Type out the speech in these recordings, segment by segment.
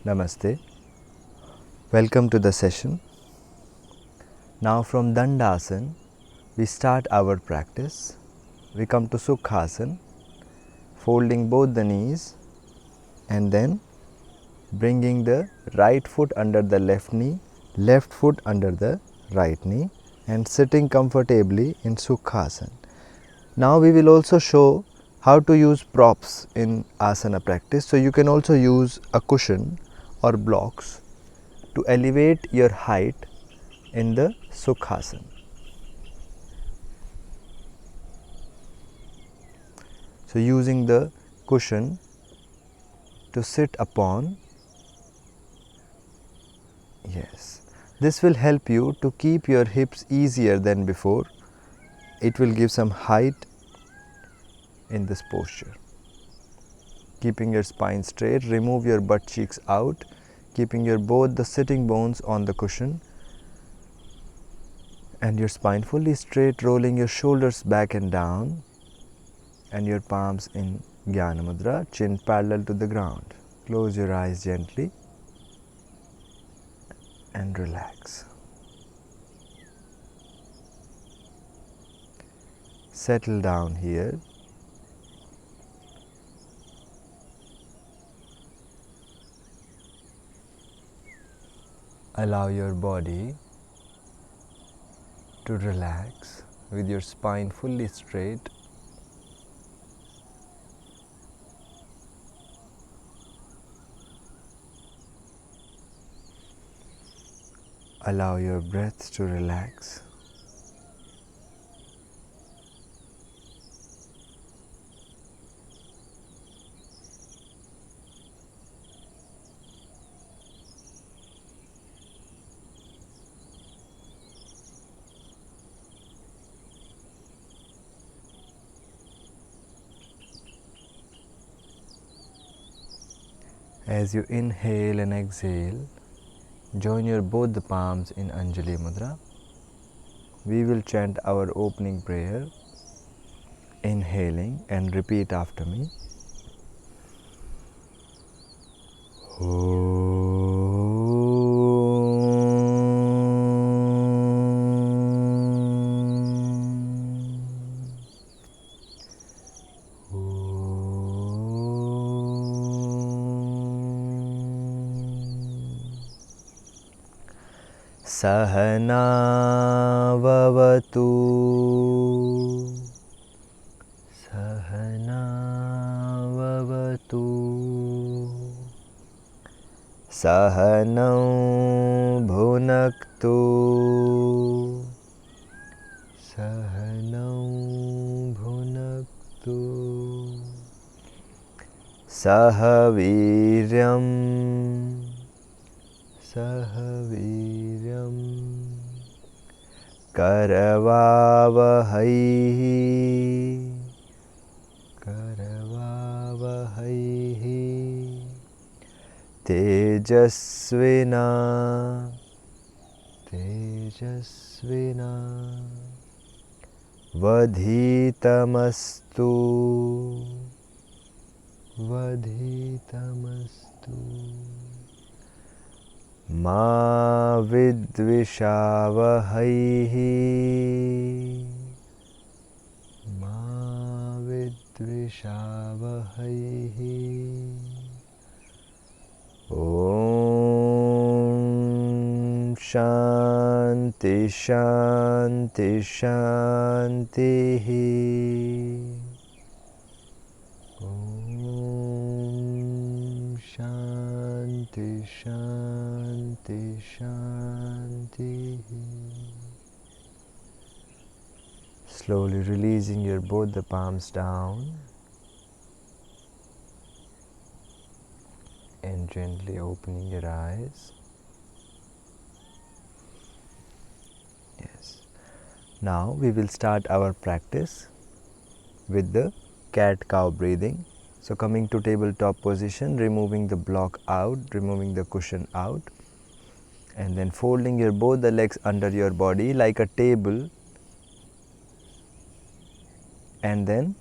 Namaste. Welcome to the session. Now from Dandasana, we start our practice. We come to Sukhasana, folding both the knees and then bringing the right foot under the left knee, left foot under the right knee and sitting comfortably in Sukhasana. Now we will also show how to use props in asana practice. So you can also use a cushion or blocks to elevate your height in the Sukhasana. So using the cushion to sit upon, yes, this will help you to keep your hips easier than before. It will give some height in this posture. Keeping your spine straight, remove your butt cheeks out, keeping your both the sitting bones on the cushion and your spine fully straight, rolling your shoulders back and down and your palms in Jnana Mudra, chin parallel to the ground. Close your eyes gently and relax. Settle down here. Allow your body to relax with your spine fully straight. Allow your breath to relax. As you inhale and exhale, join your both the palms in Anjali Mudra. We will chant our opening prayer, inhaling and repeat after me. Sahana vavatu, Sahana vavatu, Sahanam bhunaktu, Sahanam bhunaktu, Sahaviryam, Sahaviryam, Karavavahaihi, Karavavahaihi, Tejasvina, Tejasvina, Vadhitamastu, Vadhitamastu, Ma vidvishavahaihi, Ma vidvishavahaihi. Om Shanti Shanti Shanti. Om Shanti Shanti Shanti. Slowly releasing your both the palms down and gently opening your eyes. Yes. Now we will start our practice with the cat-cow breathing. So coming to tabletop position, removing the block out, removing the cushion out, and then folding your both the legs under your body like a table, and then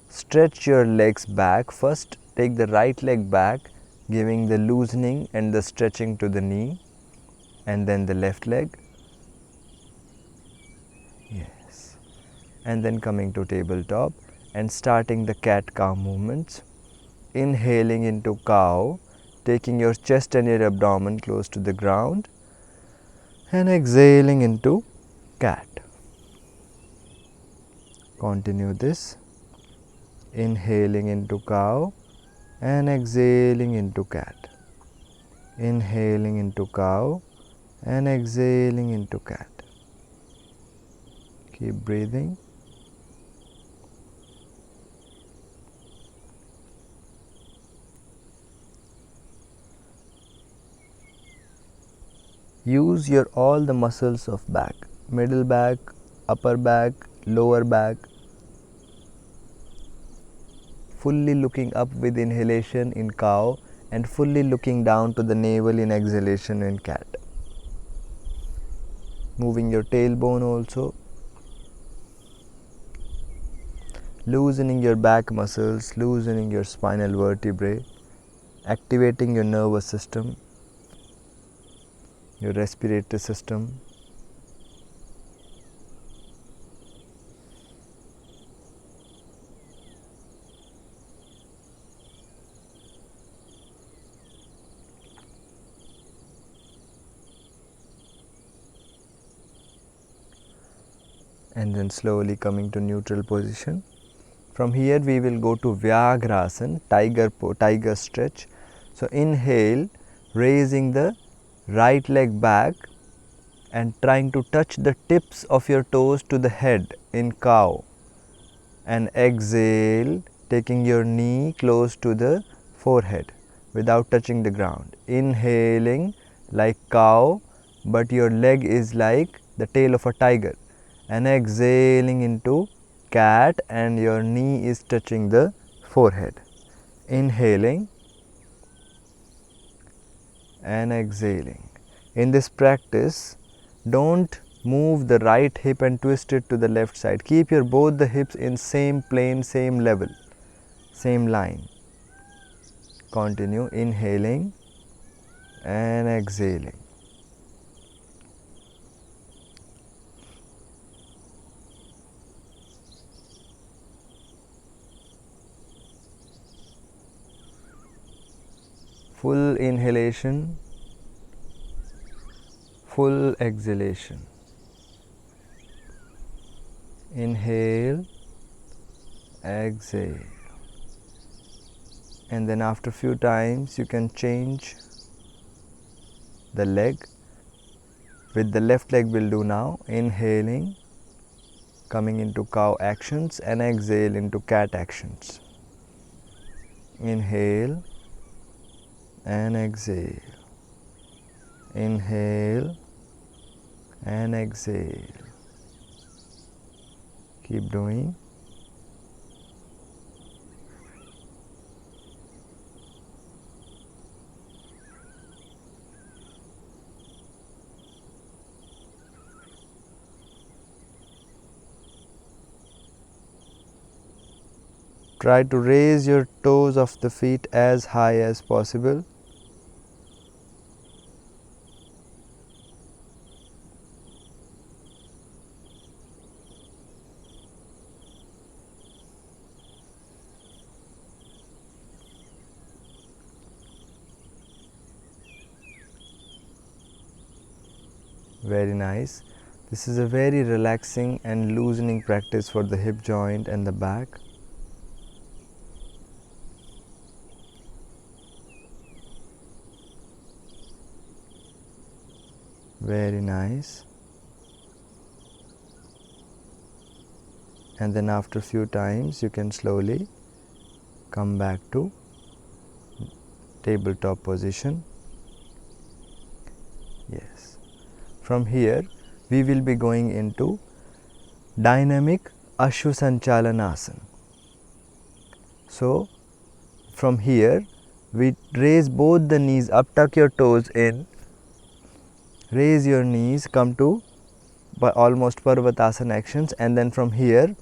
stretch your legs back. First take the right leg back giving the loosening and the stretching to the knee, and then the left leg. Yes. And then coming to tabletop and starting the cat-cow movements. Inhaling into cow, taking your chest and your abdomen close to the ground, and exhaling into cat. Continue this. Inhaling into cow and exhaling into cat. Inhaling into cow and exhaling into cat. Keep breathing. Use your all the muscles of back, middle back, upper back, lower back. Fully looking up with inhalation in cow and fully looking down to the navel in exhalation in cat. Moving your tailbone also. Loosening your back muscles, loosening your spinal vertebrae, activating your nervous system, your respiratory system. And then slowly coming to neutral position. From here we will go to Vyagrasana, tiger stretch. So inhale, raising the right leg back and trying to touch the tips of your toes to the head in cow, and exhale, taking your knee close to the forehead without touching the ground. Inhaling like cow, but your leg is like the tail of a tiger, and exhaling into cat and your knee is touching the forehead. Inhaling and exhaling. In this practice, don't move the right hip and twist it to the left side. Keep your both the hips in same plane, same level, same line. Continue inhaling and exhaling. Full inhalation, full exhalation. Inhale, exhale. And then after few times you can change the leg. With the left leg we'll do now. Inhaling, coming into cow actions, and exhale into cat actions. Inhale and exhale. Inhale and exhale. Keep doing. Try to raise your toes of the feet as high as possible. Very nice. This is a very relaxing and loosening practice for the hip joint and the back. Very nice. And then after few times you can slowly come back to tabletop position. Yes. From here we will be going into dynamic Ashwasanchalanasana. So from here we raise both the knees up, tuck your toes in, raise your knees, come to almost Parvatasana actions, and then from here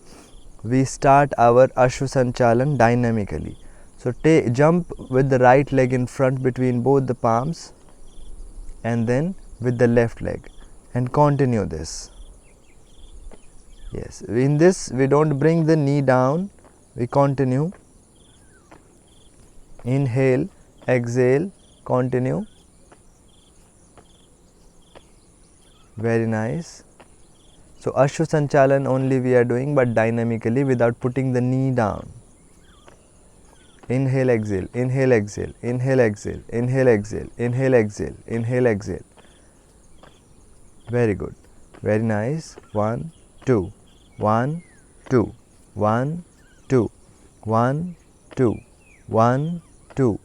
we start our Ashwasanchalan dynamically. So jump with the right leg in front between both the palms, and then with the left leg, and continue this. Yes, in this we don't bring the knee down, we continue. Inhale, exhale, continue. Very nice. So Ashwa Sanchalan only we are doing, but dynamically without putting the knee down. Inhale, exhale, inhale, exhale, inhale, exhale, inhale, exhale, inhale, exhale, inhale, exhale. Very good. Very nice. 1, 2, 1, 2, 1, 2, 1, 2, 1, 2,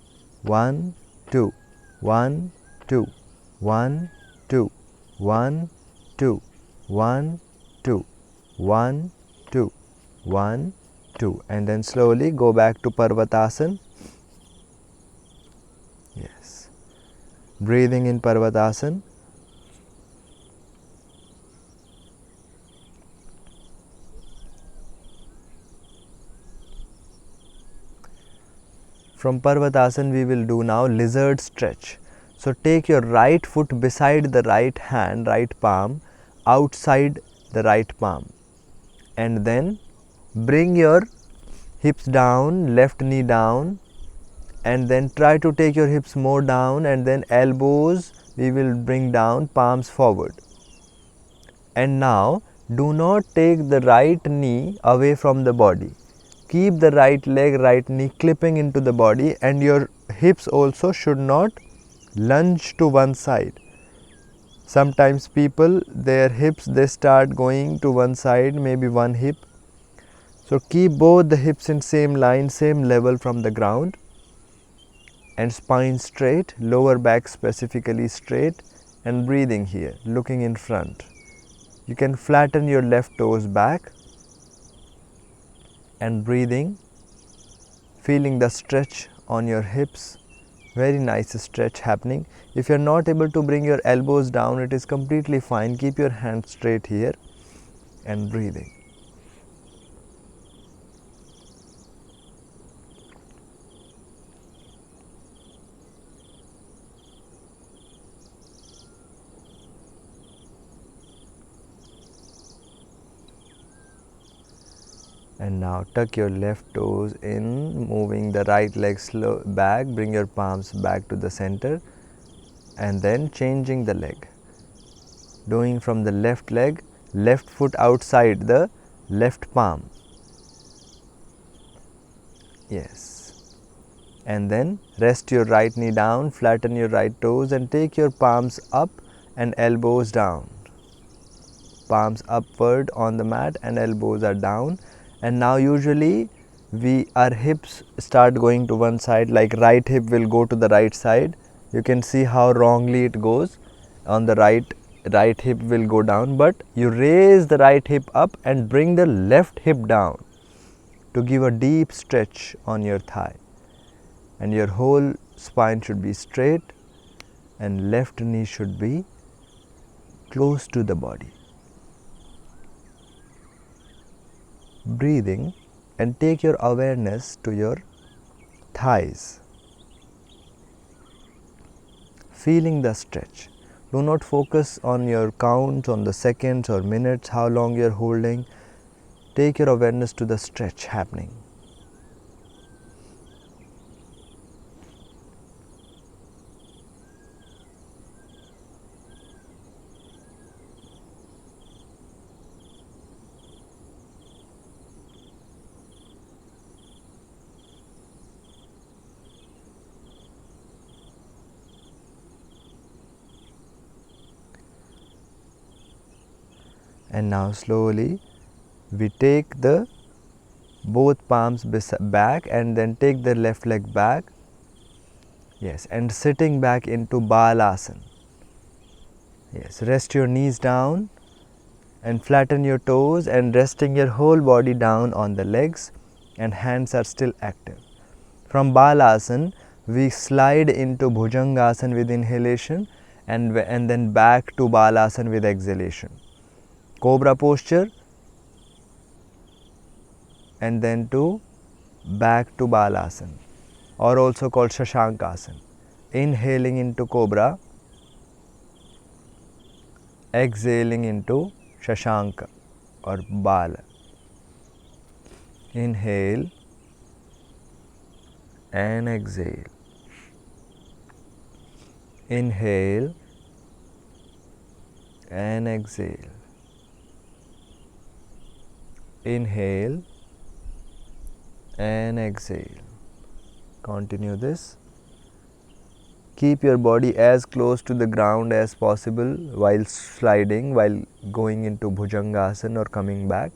1, 2, 1, 2, 1, 2, 1, 2, 1, 2, 1, 2, 1, 2, and then slowly go back to Parvatasana. Yes. Breathing in Parvatasana. From Parvatasana we will do now lizard stretch. So take your right foot beside the right hand, right palm, outside the right palm, and then bring your hips down, left knee down, and then try to take your hips more down, and then elbows we will bring down, palms forward. And now do not take the right knee away from the body. Keep the right leg, right knee clipping into the body, and your hips also should not lunge to one side. Sometimes people, their hips, they start going to one side, maybe one hip. So keep both the hips in same line, same level from the ground, and spine straight, lower back specifically straight, and breathing here, looking in front. You can flatten your left toes back and breathing, feeling the stretch on your hips. Very nice stretch happening. If you are not able to bring your elbows down, it is completely fine. Keep your hands straight here and breathing. And now tuck your left toes in, moving the right leg slow back, bring your palms back to the center, and then changing the leg. Doing from the left leg, left foot outside the left palm. Yes. And then rest your right knee down, flatten your right toes, and take your palms up and elbows down. Palms upward on the mat and elbows are down. And now usually our hips start going to one side, like right hip will go to the right side. You can see how wrongly it goes. On the right hip will go down, but you raise the right hip up and bring the left hip down to give a deep stretch on your thigh. And your whole spine should be straight and left knee should be close to the body. Breathing, and take your awareness to your thighs, feeling the stretch. Do not focus on your count, on the seconds or minutes, how long you are holding. Take your awareness to the stretch happening. And now slowly we take the both palms back and then take the left leg back. Yes, and sitting back into Balasana. Yes, rest your knees down and flatten your toes, and resting your whole body down on the legs, and hands are still active. From Balasana we slide into Bhujangasana with inhalation, and then back to Balasana with exhalation. Cobra posture, and then back to Balasana. or also called Shashankasana. Inhaling into Cobra, exhaling into Shashanka or Bala. Inhale and exhale. Inhale and exhale. Inhale and exhale. Continue this. Keep your body as close to the ground as possible while sliding, while going into Bhujangasana or coming back.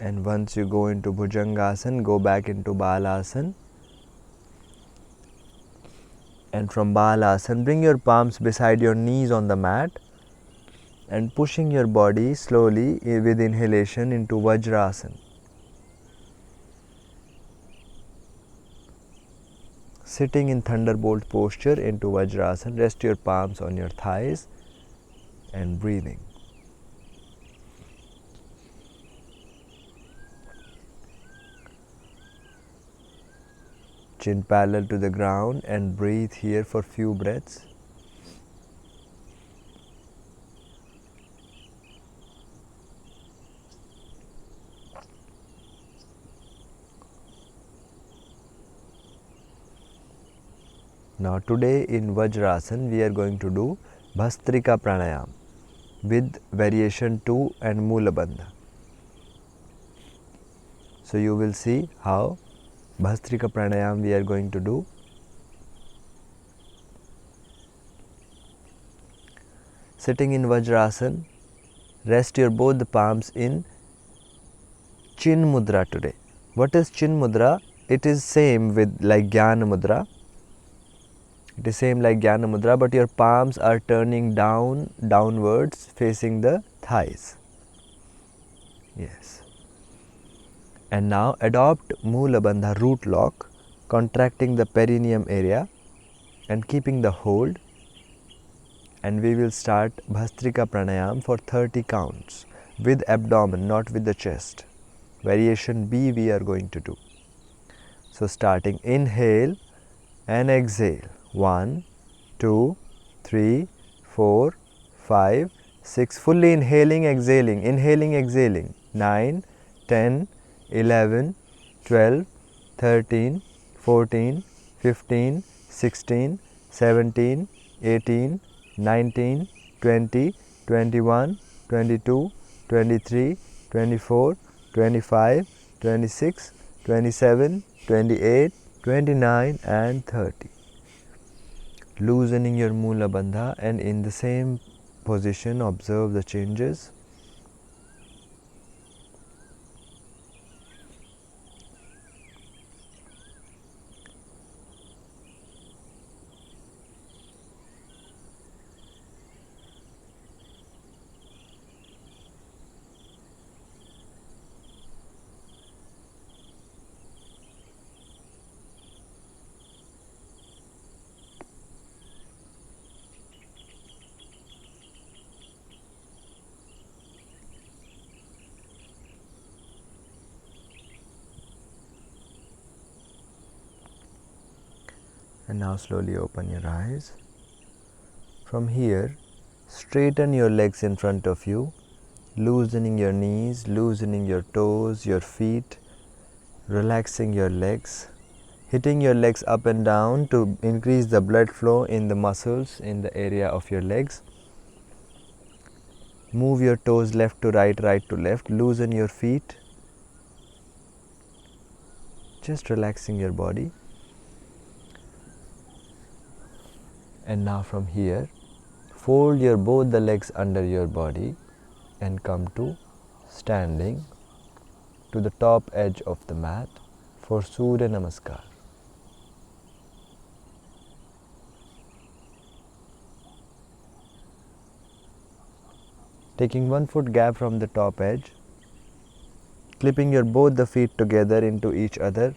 And once you go into Bhujangasana, go back into Balasana. And from Balasana, bring your palms beside your knees on the mat and pushing your body slowly with inhalation into Vajrasana. Sitting in Thunderbolt posture into Vajrasana, rest your palms on your thighs and breathing. Chin parallel to the ground and breathe here for few breaths. Now today in Vajrasana we are going to do Bhastrika Pranayam with variation 2 and Mula Bandha. So you will see how Bhastrika Pranayam we are going to do. Sitting in Vajrasana, rest your both the palms in Chin Mudra today. What is Chin Mudra? It is same with like Jnana Mudra. It is same like Jnana Mudra, but your palms are turning downwards facing the thighs. Yes. And now adopt Mula Bandha root lock, contracting the perineum area and keeping the hold. And we will start Bhastrika Pranayam for 30 counts with abdomen, not with the chest. Variation B we are going to do. So starting inhale and exhale. 1, 2, 3, 4, 5, 6. Fully inhaling, exhaling, inhaling, exhaling. 9, 10, 11, 12, 13, 14, 15, 16, 17, 18, 19, 20, 21, 22, 23, 24, 25, 26, 27, 28, 29 and 30. Loosening your Mula Bandha and in the same position observe the changes. And now slowly open your eyes. From here, straighten your legs in front of you, loosening your knees, loosening your toes, your feet, relaxing your legs, hitting your legs up and down to increase the blood flow in the muscles in the area of your legs. Move your toes left to right, right to left, loosen your feet, just relaxing your body. And now from here, fold your both the legs under your body and come to standing to the top edge of the mat for Surya Namaskar. taking 1 foot gap from the top edge, clipping your both the feet together into each other,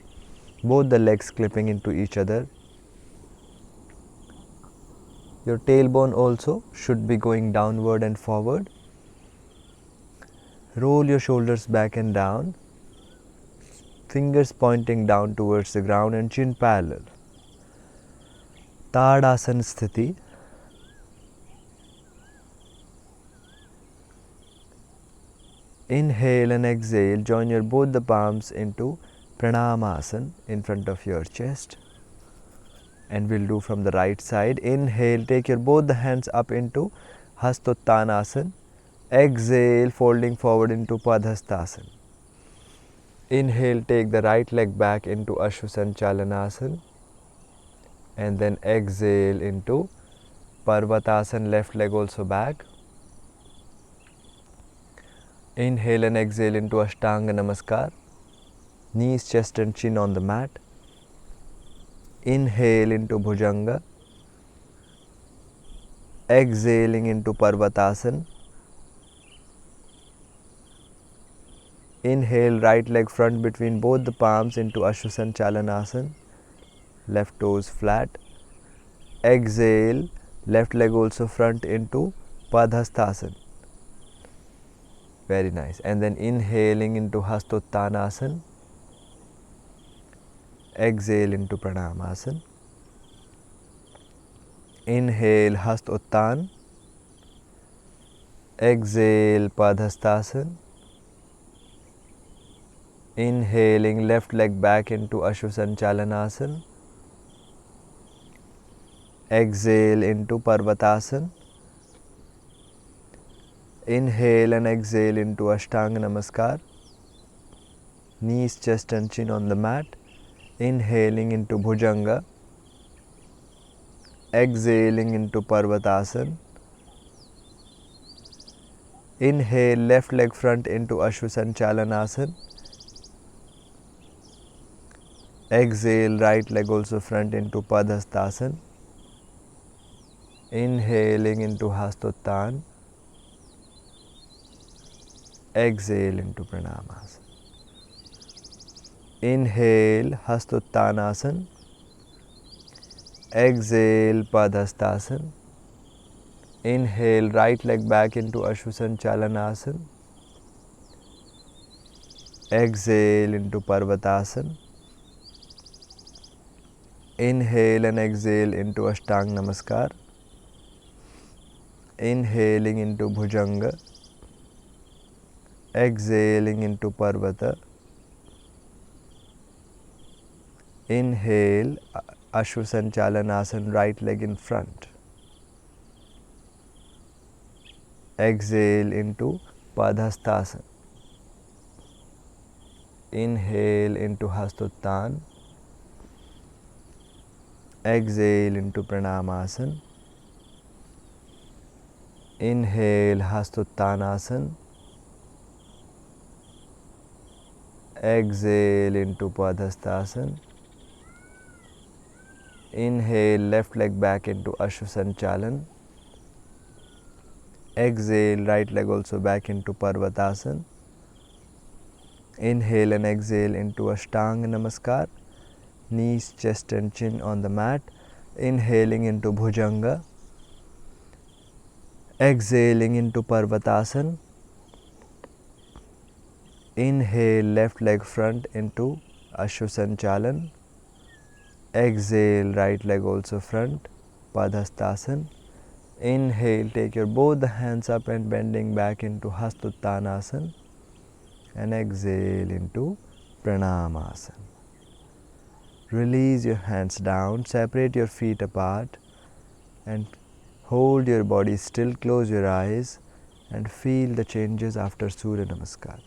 both the legs clipping into each other. Your tailbone also should be going downward and forward. Roll your shoulders back and down, fingers pointing down towards the ground and chin parallel. Tadasana Sthiti. Inhale and exhale, join your both the palms into Pranamasana in front of your chest. And we'll do from the right side. Inhale, take your both the hands up into Hastottanasana. Exhale, folding forward into Padhastasana. Inhale, take the right leg back into Ashwasanchalanasana. And then exhale into Parvatasana, left leg also back. Inhale and exhale into Ashtanga Namaskar. Knees, chest and chin on the mat. Inhale into Bhujanga. Exhaling into Parvatasana. Inhale, right leg front between both the palms into Ashwasanchalanasana. Left toes flat. Exhale, left leg also front into Padhastasana. Very nice. And then inhaling into Hastottanasana. Exhale into Pranamasana. Inhale, Hastottan. Exhale, Padhastasana. Inhaling, left leg back into Ashwasanchalanasana. Exhale into Parvatasana. Inhale and exhale into Ashtanga Namaskar. Knees, chest and chin on the mat. Inhaling into Bhujanga. Exhaling into Parvatasana. Inhale, left leg front into Ashwasanchalanasana. Exhale, right leg also front into Padhastasana. Inhaling into Hastottan. Exhale into Pranamasana. Inhale, Hastottanasana. Exhale, Padhastasana. Inhale, right leg back into Ashwasanchalanasana. Exhale into Parvatasana. Inhale and exhale into Ashtanga Namaskar. Inhaling into Bhujanga. Exhaling into Parvata. Inhale, Ashwasanchalanasana, right leg in front. Exhale into Padhastasana. Inhale into Hastottan. Exhale into Pranamasana. Inhale, Hastottanasana. Exhale into Padhastasana. Inhale, left leg back into Ashwasanchalan. Exhale, right leg also back into Parvatasana. Inhale and exhale into Ashtanga Namaskar. Knees, chest and chin on the mat. Inhaling into Bhujanga. Exhaling into Parvatasana. Inhale, left leg front into Ashwasanchalan. Exhale, right leg also front, Padhastasana. Inhale, take your both the hands up and bending back into Hastottanasana. And exhale into Pranamasana. Release your hands down, separate your feet apart and hold your body still, close your eyes and feel the changes after Surya Namaskar.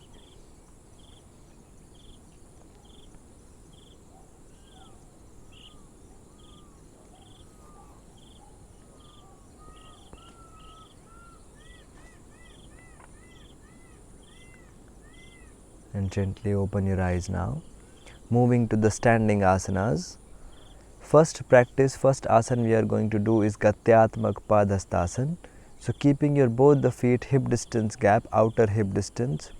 And gently open your eyes now. Moving to the standing asanas. First asana we are going to do is Gatyatmak Padhastasana. So keeping your both the feet hip distance gap, outer hip distance,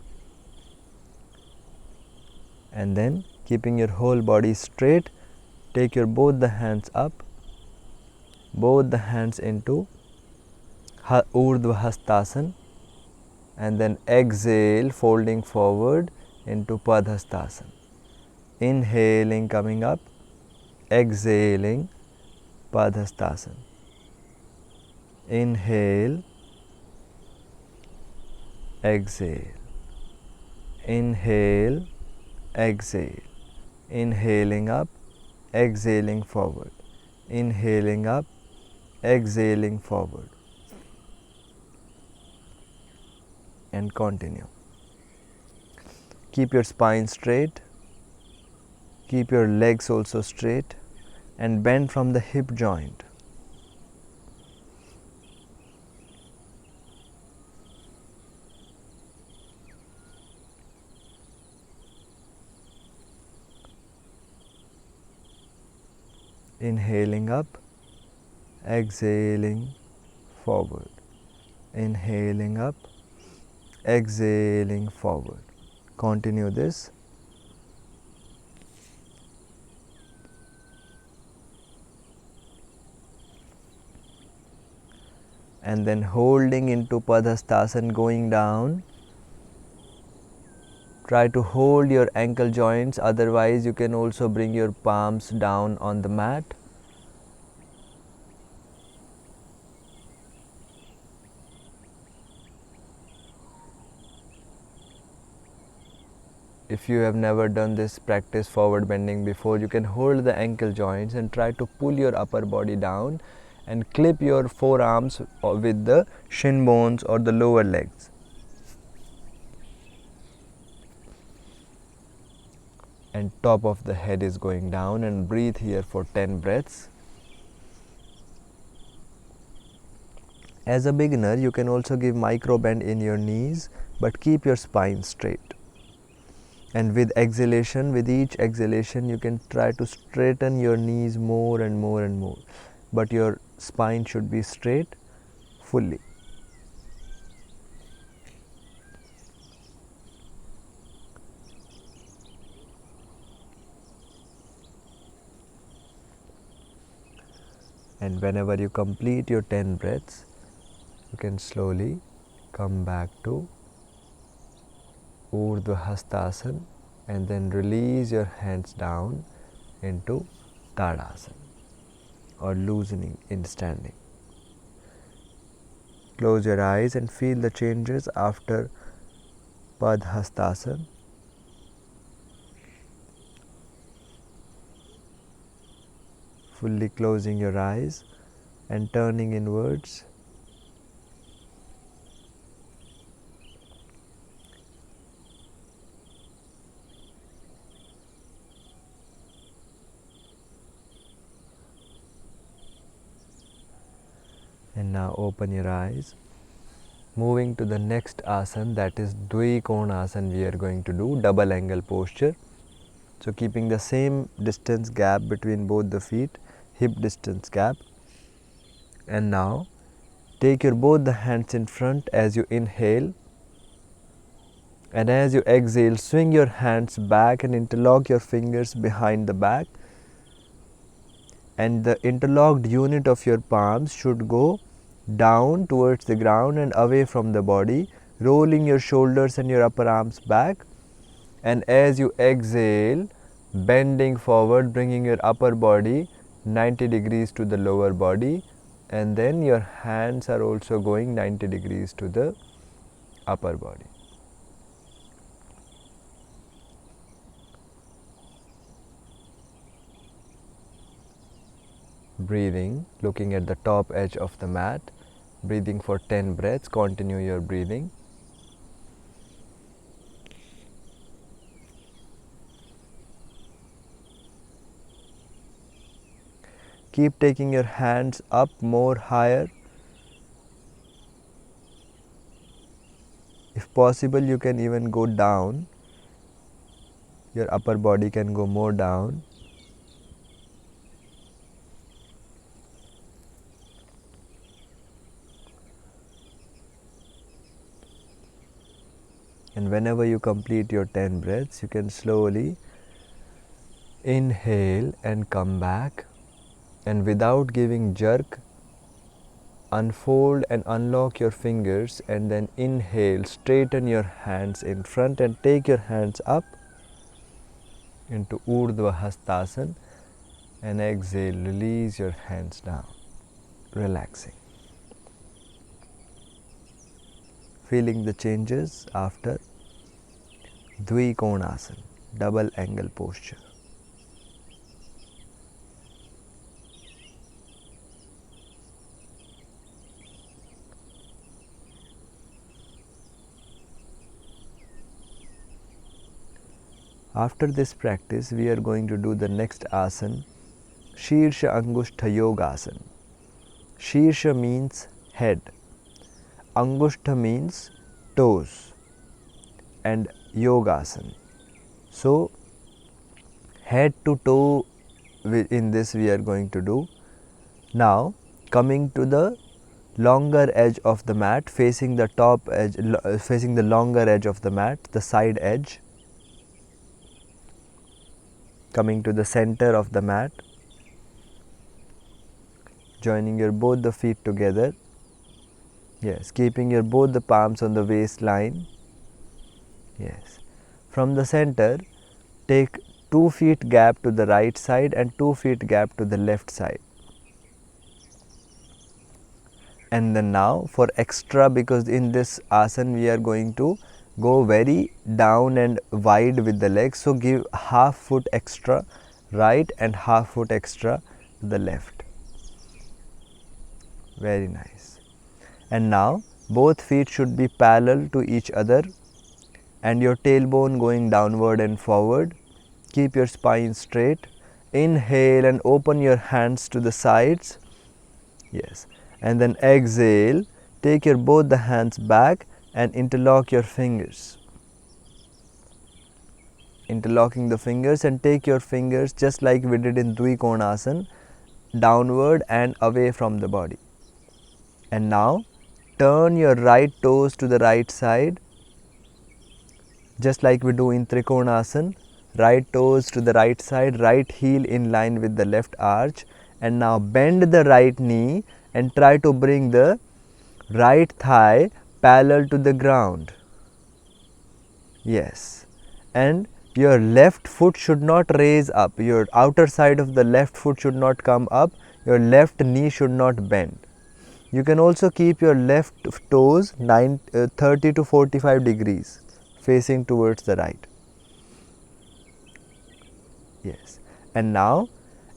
and then keeping your whole body straight, take your both the hands up, both the hands into Urdhva Hastasana, and then exhale, folding forward into Padhastasana. Inhaling, coming up, exhaling, Padhastasana. Inhale, exhale. Inhale, exhale. Inhaling up, exhaling forward. Inhaling up, exhaling forward. And continue. Keep your spine straight. Keep your legs also straight and bend from the hip joint. Inhaling up, exhaling forward. Inhaling up, exhaling forward. Continue this. And then holding into Padhastasana, going down. Try to hold your ankle joints, otherwise you can also bring your palms down on the mat. If you have never done this practice forward bending before, you can hold the ankle joints and try to pull your upper body down and clip your forearms with the shin bones or the lower legs. And top of the head is going down, and breathe here for 10 breaths. As a beginner, you can also give micro bend in your knees, but keep your spine straight. And with exhalation, with each exhalation, you can try to straighten your knees more and more and more. But your spine should be straight fully. And whenever you complete your 10 breaths, you can slowly come back to Urdhva Hastasana and then release your hands down into Tadasana or loosening in standing. Close your eyes and feel the changes after Padhastasana. Fully closing your eyes and turning inwards. And now open your eyes. Moving to the next asana, that is Dvikonasana, we are going to do double angle posture. So keeping the same distance gap between both the feet, hip distance gap. And now take your both the hands in front as you inhale, and as you exhale, swing your hands back and interlock your fingers behind the back, and the interlocked unit of your palms should go down towards the ground and away from the body, rolling your shoulders and your upper arms back. And as you exhale, bending forward, bringing your upper body 90 degrees to the lower body, and then your hands are also going 90 degrees to the upper body. Breathing, looking at the top edge of the mat, breathing for 10 breaths. Continue your breathing. Keep taking your hands up more higher. If possible, you can even go down. Your upper body can go more down. And whenever you complete your 10 breaths, you can slowly inhale and come back, and without giving jerk, unfold and unlock your fingers, and then inhale, straighten your hands in front and take your hands up into Urdhva Hastasana, and exhale, release your hands down, relaxing. Feeling the changes after Dvikonasana, double angle posture. After this practice, we are going to do the next asana, Shirsha Angushtha Yogasana. Shirsha means head, Angushtha means toes, and Yogasana. So, head to toe in this we are going to do. Now, coming to the longer edge of the mat, facing the top edge, facing the longer edge of the mat, the side edge, coming to the center of the mat, joining your both the feet together. Yes, keeping your both the palms on the waistline. Yes. From the center, take 2 feet gap to the right side and 2 feet gap to the left side. And then now for extra, because in this asana we are going to go very down and wide with the legs, so give half foot extra right and half foot extra to the left. Very nice. And now both feet should be parallel to each other and your tailbone going downward and forward. Keep your spine straight. Inhale and open your hands to the sides. Yes. And then exhale, take your both the hands back and interlock your fingers. Interlocking the fingers, and take your fingers just like we did in Dvikonasana, downward and away from the body. And now turn your right toes to the right side, just like we do in Trikonasana. Right toes to the right side, right heel in line with the left arch, and now bend the right knee and try to bring the right thigh parallel to the ground. Yes. And your left foot should not raise up. Your outer side of the left foot should not come up. Your left knee should not bend. You can also keep your left toes 30 to 45 degrees facing towards the right. Yes. And now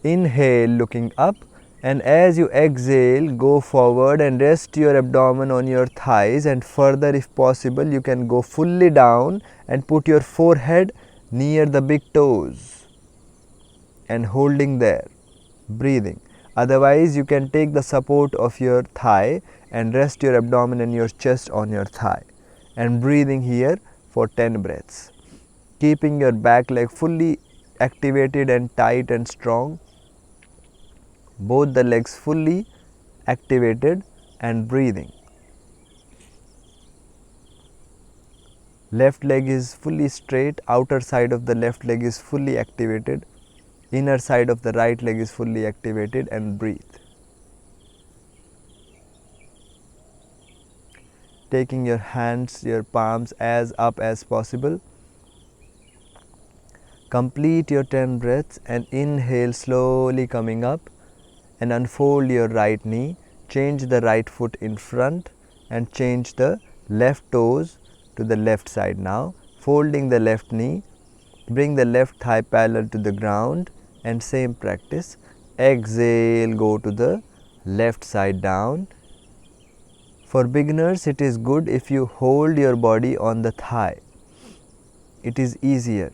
inhale looking up, and as you exhale go forward and rest your abdomen on your thighs, and further if possible you can go fully down and put your forehead near the big toes and holding there, breathing. Otherwise you can take the support of your thigh and rest your abdomen and your chest on your thigh and breathing here for 10 breaths. Keeping your back leg fully activated and tight and strong, both the legs fully activated and breathing. Left leg is fully straight, outer side of the left leg is fully activated, inner side of the right leg is fully activated, and breathe. Taking your hands, your palms as up as possible. Complete your 10 breaths and inhale slowly coming up, and unfold your right knee, change the right foot in front and change the left toes to the left side now, folding the left knee, bring the left thigh parallel to the ground, and same practice. Exhale, go to the left side down. For beginners it is good if you hold your body on the thigh, it is easier.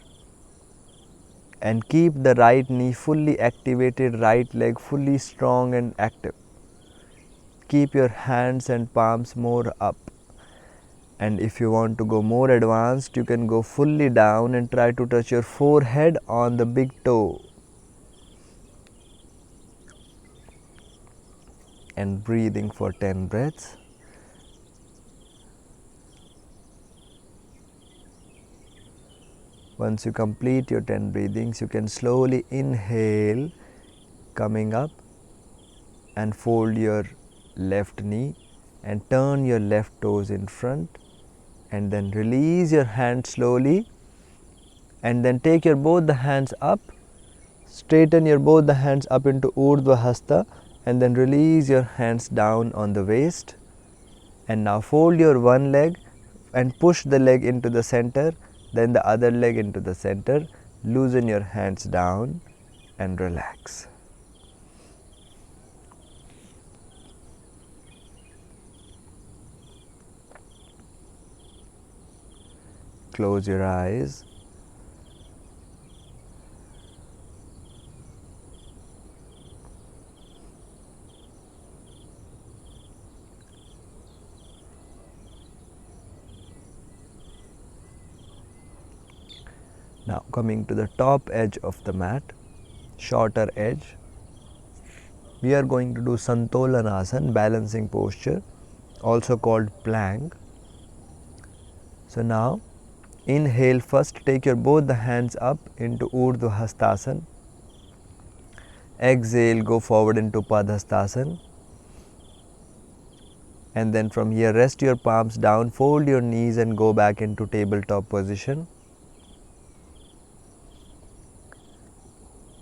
And keep the right knee fully activated, right leg fully strong and active. Keep your hands and palms more up. And if you want to go more advanced, you can go fully down and try to touch your forehead on the big toe. And breathing for 10 breaths. Once you complete your 10 breathings, you can slowly inhale, coming up, and fold your left knee and turn your left toes in front, and then release your hand slowly, and then take your both the hands up, straighten your both the hands up into Urdhva Hasta, and then release your hands down on the waist. And now fold your one leg and push the leg into the center, then the other leg into the center. Loosen your hands down and relax. Close your eyes. Now coming to the top edge of the mat, shorter edge, we are going to do Santolanasana, balancing posture, also called plank. So now inhale first, take your both the hands up into Urdhva Hastasana. Exhale, go forward into Padhastasana. And then from here rest your palms down, fold your knees and go back into tabletop position.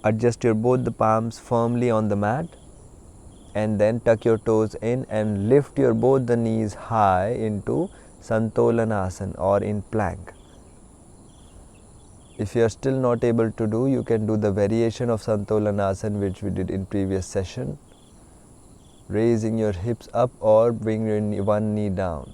Adjust your both the palms firmly on the mat, and then tuck your toes in and lift your both the knees high into Santolanasana or in plank. If you are still not able to do, you can do the variation of Santolanasana which we did in previous session, raising your hips up or bring your one knee down.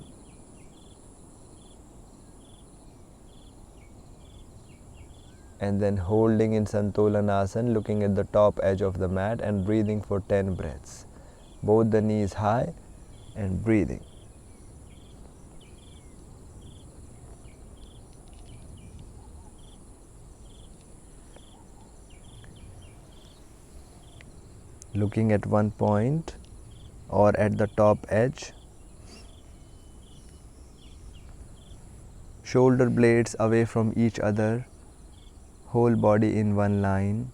And then holding in Santolanasana, looking at the top edge of the mat and breathing for 10 breaths. Both the knees high and breathing. Looking at one point or at the top edge. Shoulder blades away from each other, whole body in one line.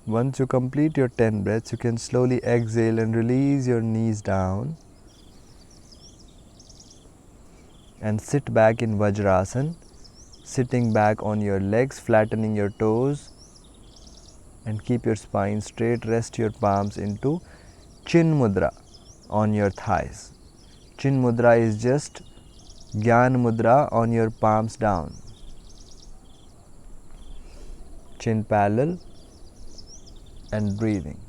Once you complete your 10 breaths, you can slowly exhale and release your knees down and sit back in Vajrasana, sitting back on your legs, flattening your toes, and keep your spine straight. Rest your palms into Chin Mudra on your thighs. Chin Mudra is just Gyan Mudra on your palms down. Chin parallel and breathing.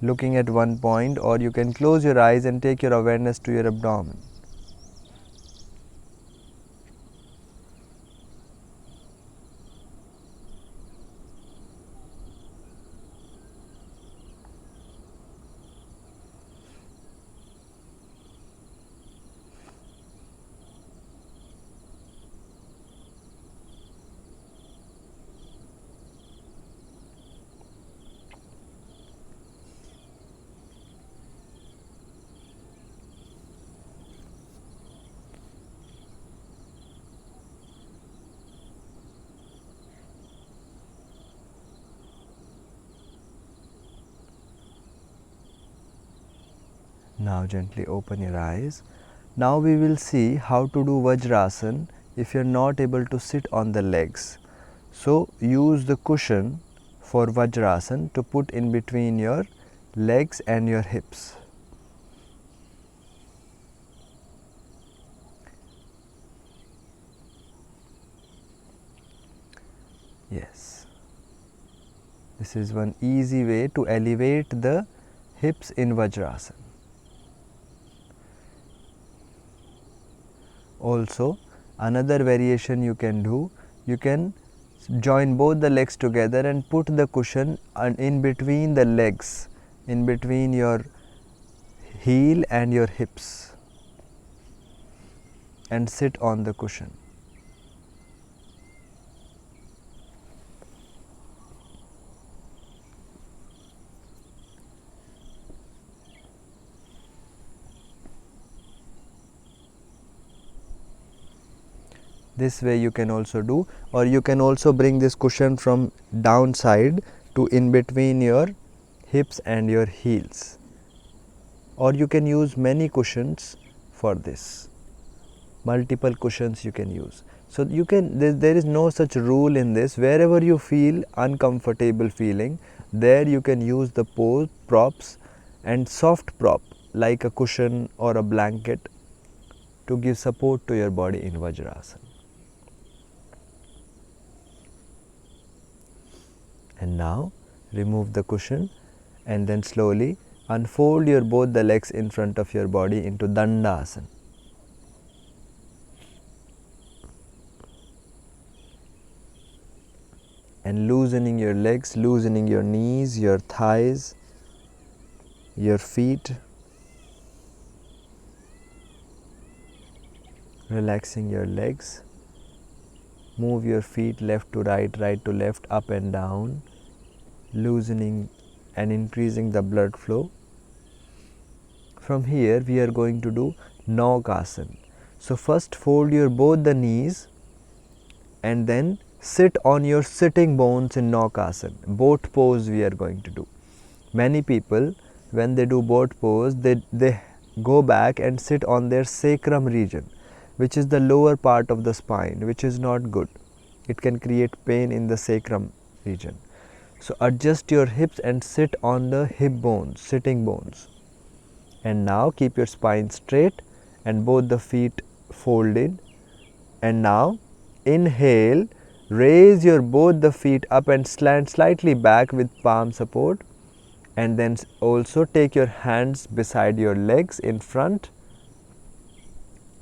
Looking at one point, or you can close your eyes and take your awareness to your abdomen. Now gently open your eyes. Now we will see how to do Vajrasana if you are not able to sit on the legs. So use the cushion for Vajrasana to put in between your legs and your hips. Yes. This is one easy way to elevate the hips in Vajrasana. Also, another variation you can do, you can join both the legs together and put the cushion in between the legs, in between your heel and your hips, and sit on the cushion. This way you can also do, or you can also bring this cushion from downside to in between your hips and your heels, or you can use many cushions for this. Multiple cushions you can use. So you can, there is no such rule in this. Wherever you feel uncomfortable feeling, there you can use the props and soft prop like a cushion or a blanket to give support to your body in Vajrasana. And now remove the cushion and then slowly unfold your both the legs in front of your body into Dandasana. And loosening your legs, loosening your knees, your thighs, your feet, relaxing your legs. Move your feet left to right, right to left, up and down, loosening and increasing the blood flow. From here we are going to do Naukasana. So first fold your both the knees and then sit on your sitting bones in Naukasana. Boat pose we are going to do. Many people, when they do boat pose, they go back and sit on their sacrum region, which is the lower part of the spine, which is not good. It can create pain in the sacrum region. So adjust your hips and sit on the hip bones, sitting bones. And now keep your spine straight and both the feet folded. And now inhale, raise your both the feet up and slant slightly back with palm support. And then also take your hands beside your legs in front.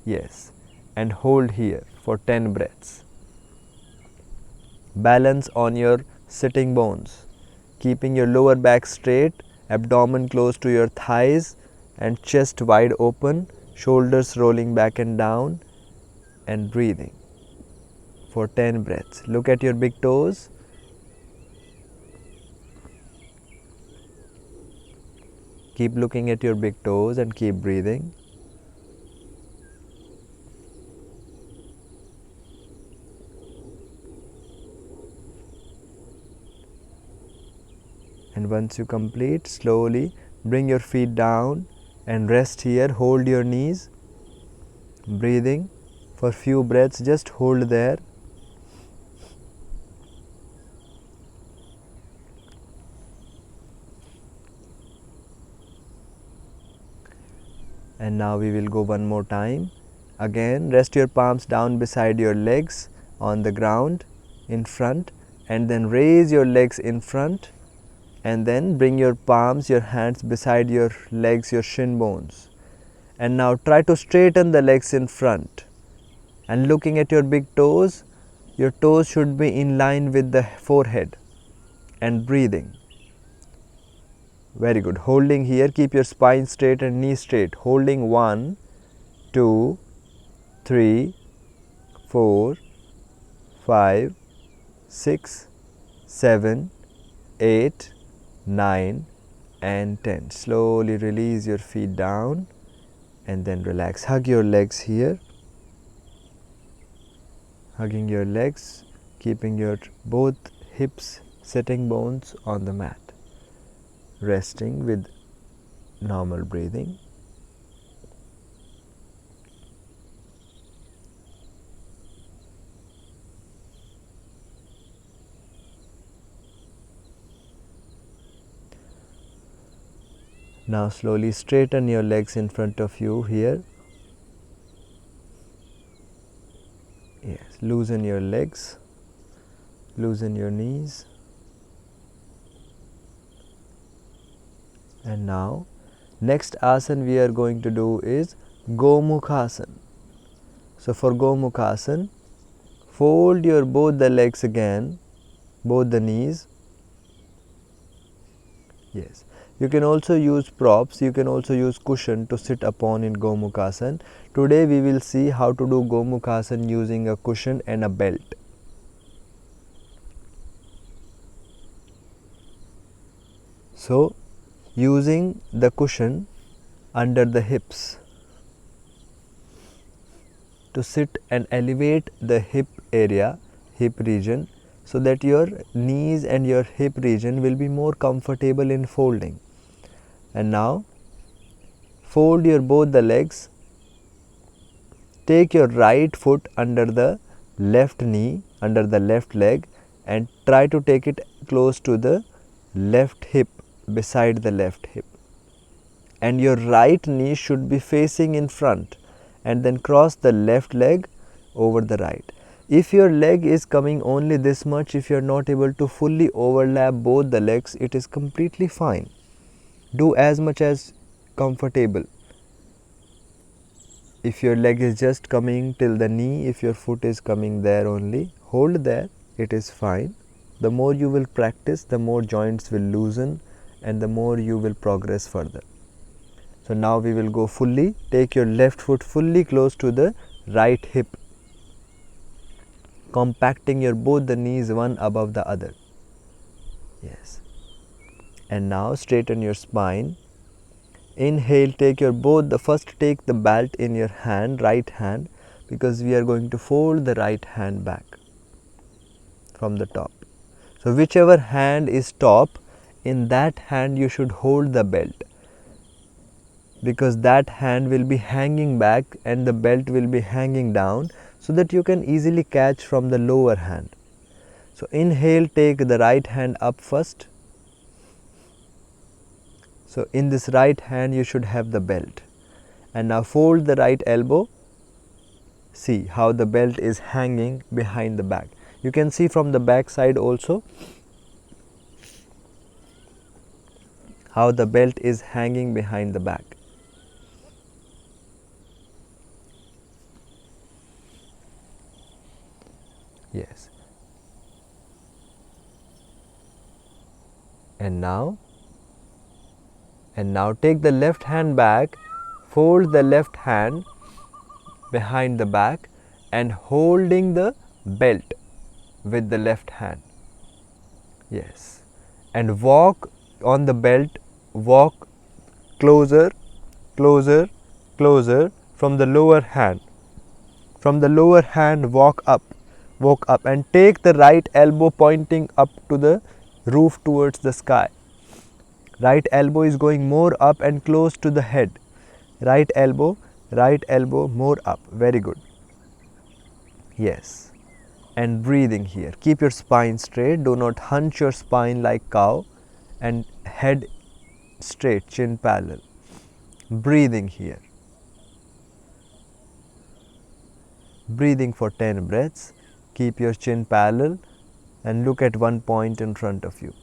Yes. And hold here for 10 breaths. Balance on your sitting bones, keeping your lower back straight, abdomen close to your thighs and chest wide open, shoulders rolling back and down, and breathing for 10 breaths. Look at your big toes. Keep looking at your big toes and keep breathing. And once you complete, slowly bring your feet down and rest here. Hold your knees. Breathing for few breaths, just hold there. And now we will go one more time. Again, rest your palms down beside your legs on the ground in front, and then raise your legs in front, and then bring your palms, your hands beside your legs, your shin bones. And now try to straighten the legs in front. And looking at your big toes, your toes should be in line with the forehead, and breathing. Very good. Holding here, keep your spine straight and knee straight. Holding 1, 2, 3, 4, 5, 6, 7, 8, 9 and 10. Slowly release your feet down and then relax. Hug your legs here. Hugging your legs, keeping your both hips, sitting bones on the mat. Resting with normal breathing. Now slowly straighten your legs in front of you here. Yes, loosen your legs, loosen your knees. And now next asana we are going to do is Gomukhasana. So for Gomukhasana, fold your both the legs again, both the knees. Yes. You can also use props, you can also use cushion to sit upon in Gomukhasana. Today we will see how to do Gomukhasana using a cushion and a belt. So using the cushion under the hips to sit and elevate the hip area, hip region, so that your knees and your hip region will be more comfortable in folding. And now fold your both the legs. Take your right foot under the left knee, under the left leg, and try to take it close to the left hip, beside the left hip. And your right knee should be facing in front, and then cross the left leg over the right. If your leg is coming only this much, if you are not able to fully overlap both the legs, it is completely fine. Do as much as comfortable. If your leg is just coming till the knee, if your foot is coming there only, hold there, it is fine. The more you will practice, the more joints will loosen and the more you will progress further. So now we will go fully. Take your left foot fully close to the right hip, compacting your both the knees one above the other. Yes. And now straighten your spine. Inhale, take your first take the belt in your hand, right hand, because we are going to fold the right hand back from the top. So whichever hand is top, in that hand you should hold the belt, because that hand will be hanging back and the belt will be hanging down, so that you can easily catch from the lower hand. So inhale, take the right hand up first. So in this right hand you should have the belt, and now fold the right elbow. See how the belt is hanging behind the back. You can see from the back side also how the belt is hanging behind the back. Yes. And now take the left hand back, fold the left hand behind the back and holding the belt with the left hand. Yes. And walk on the belt, walk closer, closer, closer from the lower hand. From the lower hand walk up and take the right elbow pointing up to the roof towards the sky. Right elbow is going more up and close to the head. Right elbow more up. Very good. Yes. And breathing here. Keep your spine straight. Do not hunch your spine like cow, and head straight, chin parallel. Breathing here. Breathing for 10 breaths. Keep your chin parallel and look at one point in front of you.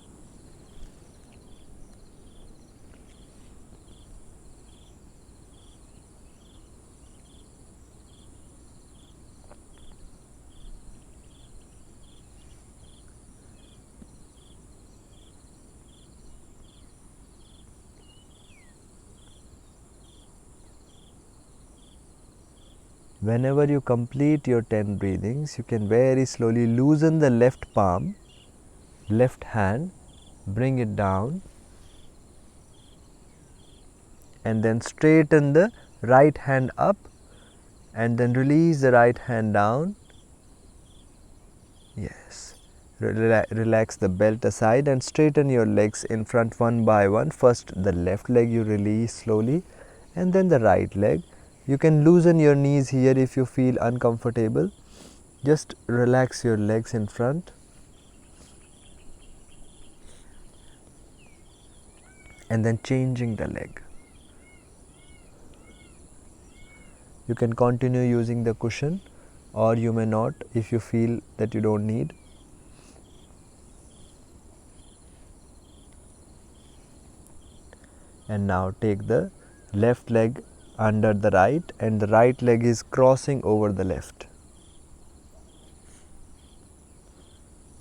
Whenever you complete your 10 breathings, you can very slowly loosen the left palm, left hand, bring it down, and then straighten the right hand up, and then release the right hand down. Yes. Relax the belt aside and straighten your legs in front one by one. First the left leg you release slowly, and then the right leg. You can loosen your knees here if you feel uncomfortable. Just relax your legs in front. And then changing the leg. You can continue using the cushion, or you may not if you feel that you don't need. And now take the left leg under the right, and the right leg is crossing over the left.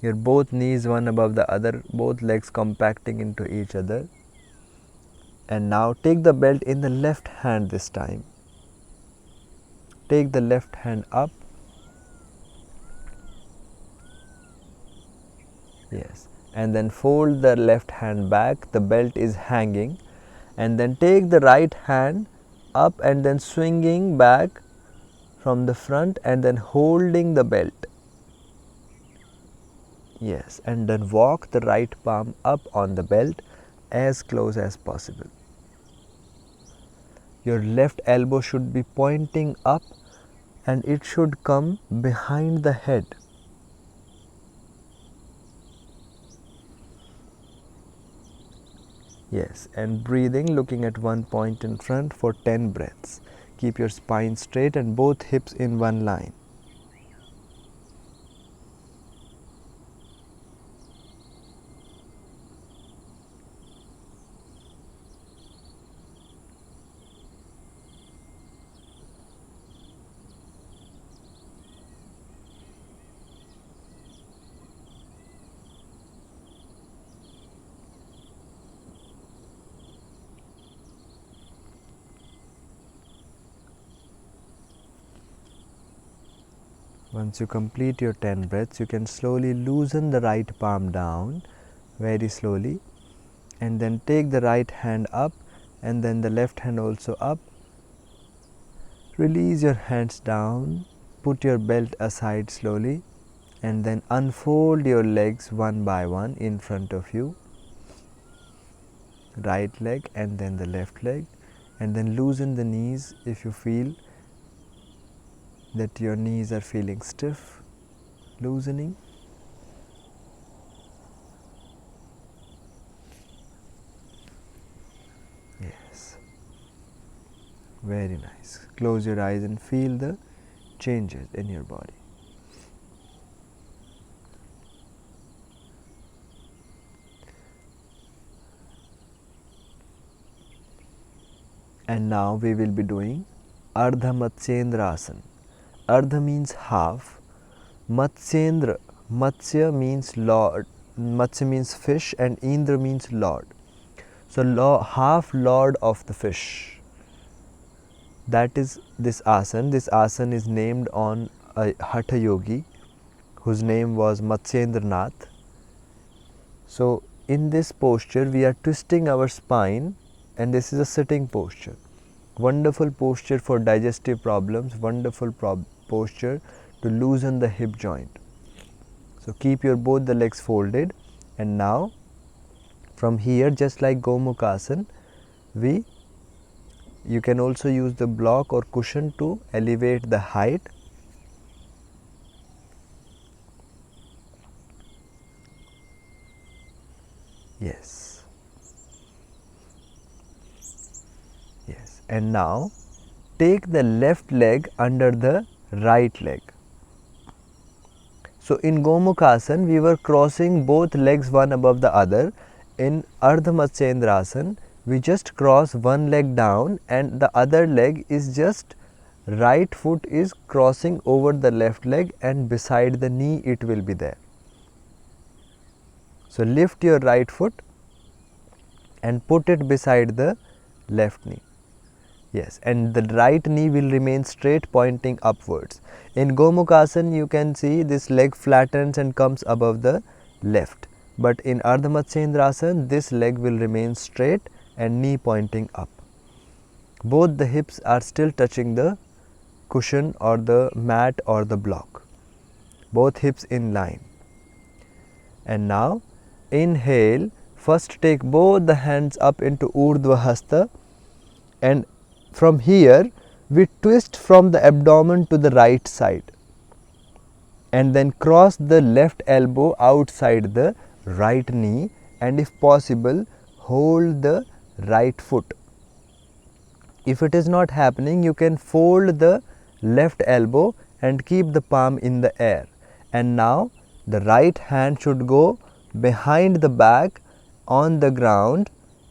Your both knees one above the other, both legs compacting into each other. And now take the belt in the left hand this time. Take the left hand up. Yes. And then fold the left hand back, the belt is hanging, and then take the right hand up and then swinging back from the front and then holding the belt. Yes, and then walk the right palm up on the belt as close as possible. Your left elbow should be pointing up and it should come behind the head. Yes, and breathing, looking at one point in front for 10 breaths. Keep your spine straight and both hips in one line. Once you complete your 10 breaths, you can slowly loosen the right palm down, very slowly, and then take the right hand up and then the left hand also up. Release your hands down, put your belt aside slowly, and then unfold your legs one by one in front of you. Right leg and then the left leg, and then loosen the knees if you feel that your knees are feeling stiff. Loosening. Yes. Very nice. Close your eyes and feel the changes in your body. And now we will be doing Ardha Matsyendrasana. Ardha means half. Matsyendra, Matsya means lord, Matsya means fish, and Indra means lord. So half lord of the fish. That is this asana. This asana is named on a Hatha yogi whose name was Matsyendranath. So in this posture we are twisting our spine, and this is a sitting posture. Wonderful posture for digestive problems, wonderful posture to loosen the hip joint. So keep your both the legs folded, and now from here, just like Gomukhasana, you can also use the block or cushion to elevate the height. Yes. Yes. And now take the left leg under the right leg. So in Gomukhasana, we were crossing both legs one above the other. In Ardha Matsyendrasana, we just cross one leg down and the other leg is just right foot is crossing over the left leg, and beside the knee it will be there. So lift your right foot and put it beside the left knee. Yes, and the right knee will remain straight, pointing upwards. In Gomukhasana, you can see this leg flattens and comes above the left. But in Ardha Matsyendrasana, this leg will remain straight and knee pointing up. Both the hips are still touching the cushion or the mat or the block. Both hips in line. And now inhale. First take both the hands up into Urdhva Hasta, and from here we twist from the abdomen to the right side, and then cross the left elbow outside the right knee, and if possible hold the right foot. If it is not happening, you can fold the left elbow and keep the palm in the air. And now the right hand should go behind the back on the ground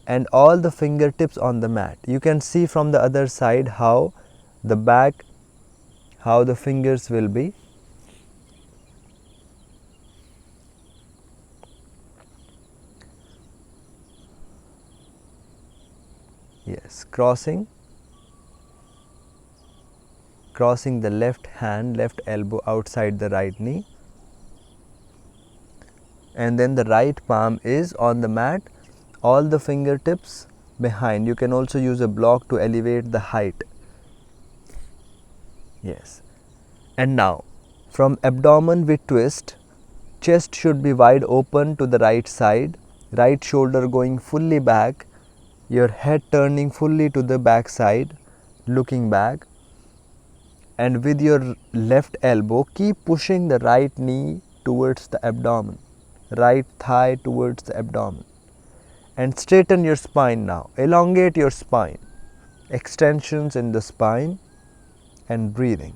and all the fingertips on the mat. You can see from the other side how the back, how the fingers will be. Yes, crossing the left hand, left elbow outside the right knee, and then the right palm is on the mat, all the fingertips behind. You can also use a block to elevate the height. Yes, And now from abdomen we twist. Chest should be wide open to the right side, right shoulder going fully back, your head turning fully to the back side, looking back, and with your left elbow keep pushing the right knee towards the abdomen, right thigh towards the abdomen, and straighten your spine now. Elongate your spine, extensions in the spine, and breathing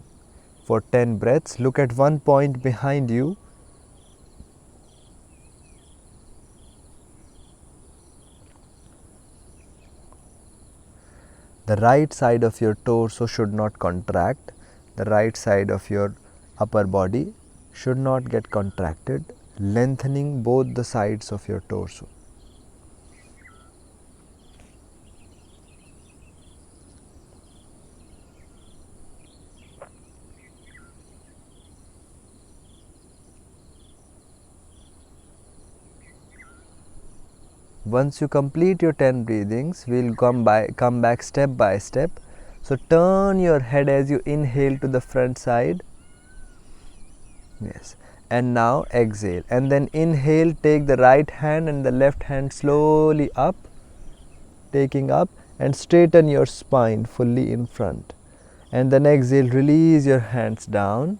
for 10 breaths. Look at one point behind you. The right side of your torso should not contract. The right side of your upper body should not get contracted, lengthening both the sides of your torso. Once you complete your 10 breathings, we will come back step by step. So turn your head as you inhale to the front side. Yes. And now exhale. And then inhale, take the right hand and the left hand slowly up, taking up, and straighten your spine fully in front. And then exhale, release your hands down,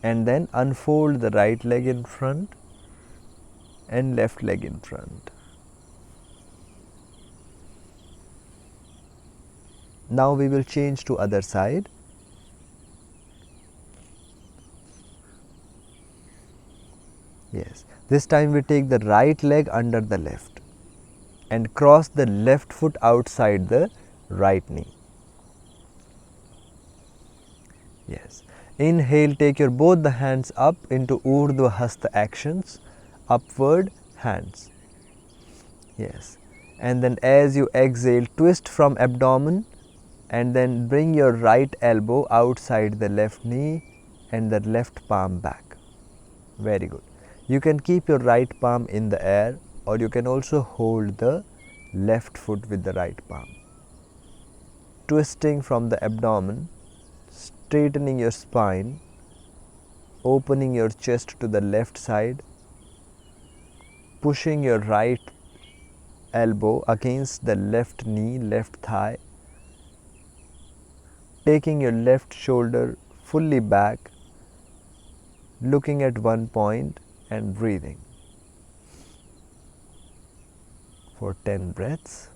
and then unfold the right leg in front and left leg in front. Now we will change to other side. Yes, this time we take the right leg under the left and cross the left foot outside the right knee. Yes, inhale, take your both the hands up into Urdhva Hasta actions, upward hands. Yes, and then as you exhale, twist from abdomen and then bring your right elbow outside the left knee and the left palm back. Very good. You can keep your right palm in the air, or you can also hold the left foot with the right palm. Twisting from the abdomen, straightening your spine, opening your chest to the left side, pushing your right elbow against the left knee, left thigh, taking your left shoulder fully back, looking at one point and breathing for 10 breaths,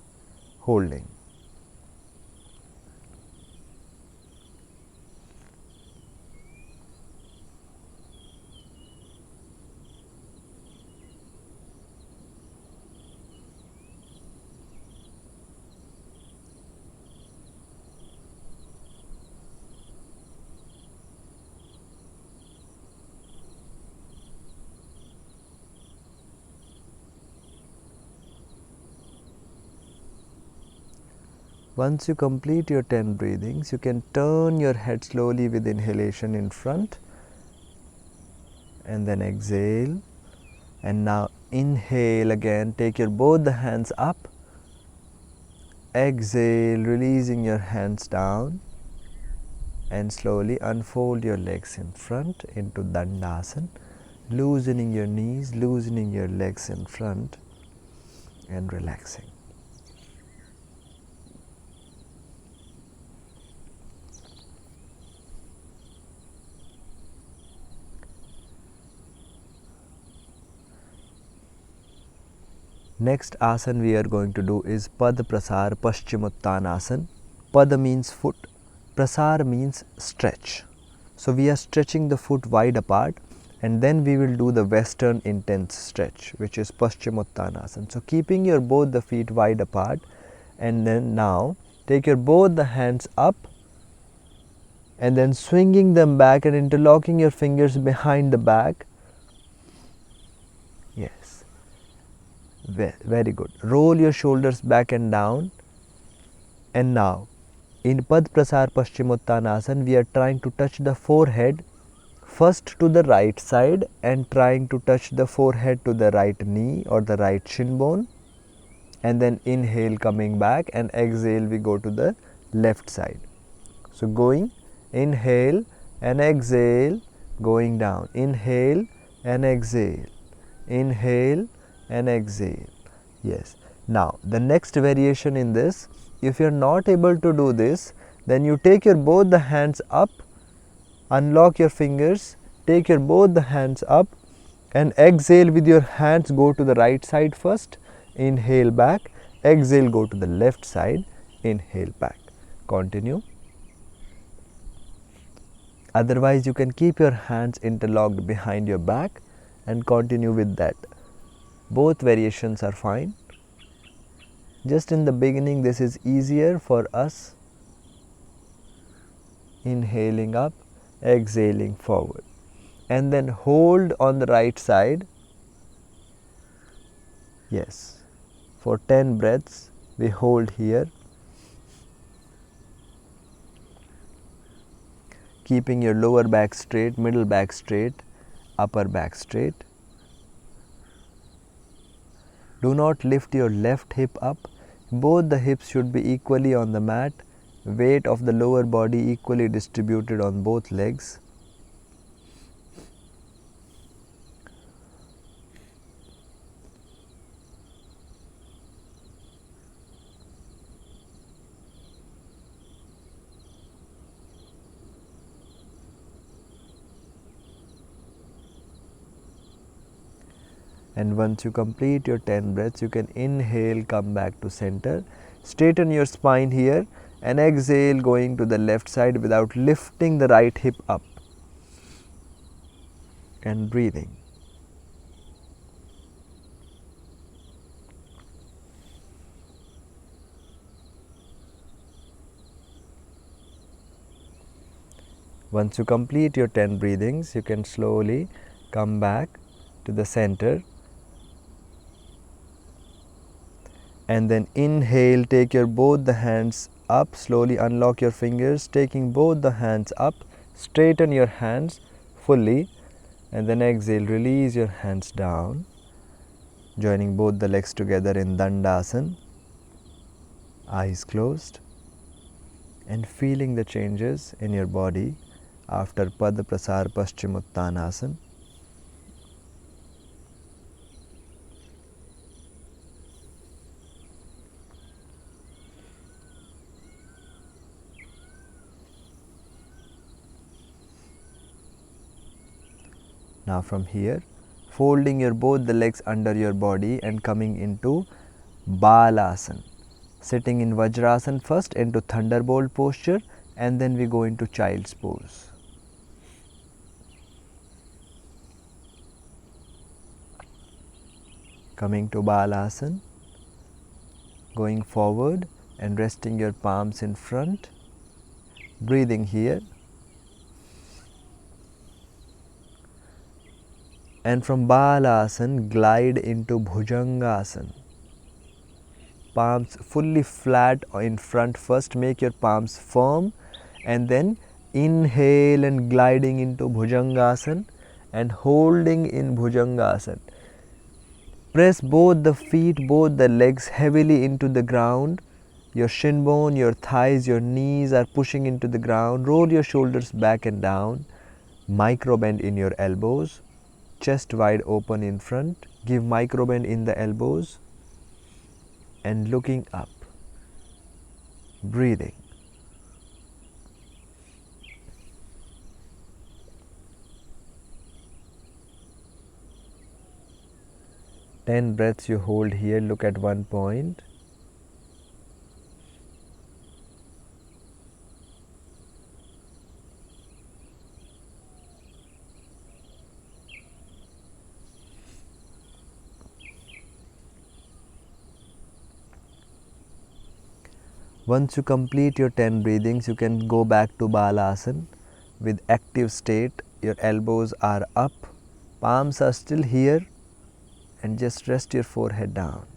holding. Once you complete your 10 breathings, you can turn your head slowly with inhalation in front and then exhale. And now inhale again, take your both the hands up, exhale, releasing your hands down, and slowly unfold your legs in front into Dandasana, loosening your knees, loosening your legs in front and relaxing. Next asana we are going to do is Pad Prasar Paschimottanasana. Pada means foot, Prasar means stretch. So we are stretching the foot wide apart, and then we will do the western intense stretch, which is Paschimottanasana. So keeping your both the feet wide apart, and then now take your both the hands up and then swinging them back and interlocking your fingers behind the back. Yes. Very good. Roll your shoulders back and down. And now, in Pad Prasar Paschimottanasana, we are trying to touch the forehead first to the right side and trying to touch the forehead to the right knee or the right shin bone. And then inhale, coming back, and exhale, we go to the left side. So going, inhale, and exhale, going down. Inhale and exhale. Inhale and exhale. Yes. Now, the next variation in this, if you are not able to do this, then you take your both the hands up, unlock your fingers, take your both the hands up and exhale with your hands, go to the right side first, inhale back, exhale, go to the left side, inhale back. Continue. Otherwise, you can keep your hands interlocked behind your back and continue with that. Both variations are fine. Just in the beginning, this is easier for us. Inhaling up, exhaling forward. And then hold on the right side. Yes. For 10 breaths, we hold here. Keeping your lower back straight, middle back straight, upper back straight. Do not lift your left hip up. Both the hips should be equally on the mat. Weight of the lower body equally distributed on both legs. And once you complete your 10 breaths, you can inhale, come back to center. Straighten your spine here and exhale, going to the left side without lifting the right hip up. And breathing. Once you complete your 10 breathings, you can slowly come back to the center. And then inhale, take your both the hands up, slowly unlock your fingers, taking both the hands up, straighten your hands fully, and then exhale, release your hands down, joining both the legs together in Dandasana, eyes closed, and feeling the changes in your body after Pada Prasar Paschimottanasana. Now from here, folding your both the legs under your body and coming into Balasana. Sitting in Vajrasana first into Thunderbolt posture, and then we go into Child's pose. Coming to Balasana, going forward and resting your palms in front, breathing here. And from Balasana, glide into Bhujangasana. Palms fully flat in front first, make your palms firm, and then inhale and gliding into Bhujangasana and holding in Bhujangasana. Press both the feet, both the legs heavily into the ground. Your shin bone, your thighs, your knees are pushing into the ground. Roll your shoulders back and down. Micro bend in your elbows. Chest wide open in front. Give micro bend in the elbows. And looking up. Breathing. Ten breaths you hold here. Look at one point. Once you complete your 10 breathings, you can go back to Balasana with active state. Your elbows are up, palms are still here, and just rest your forehead down.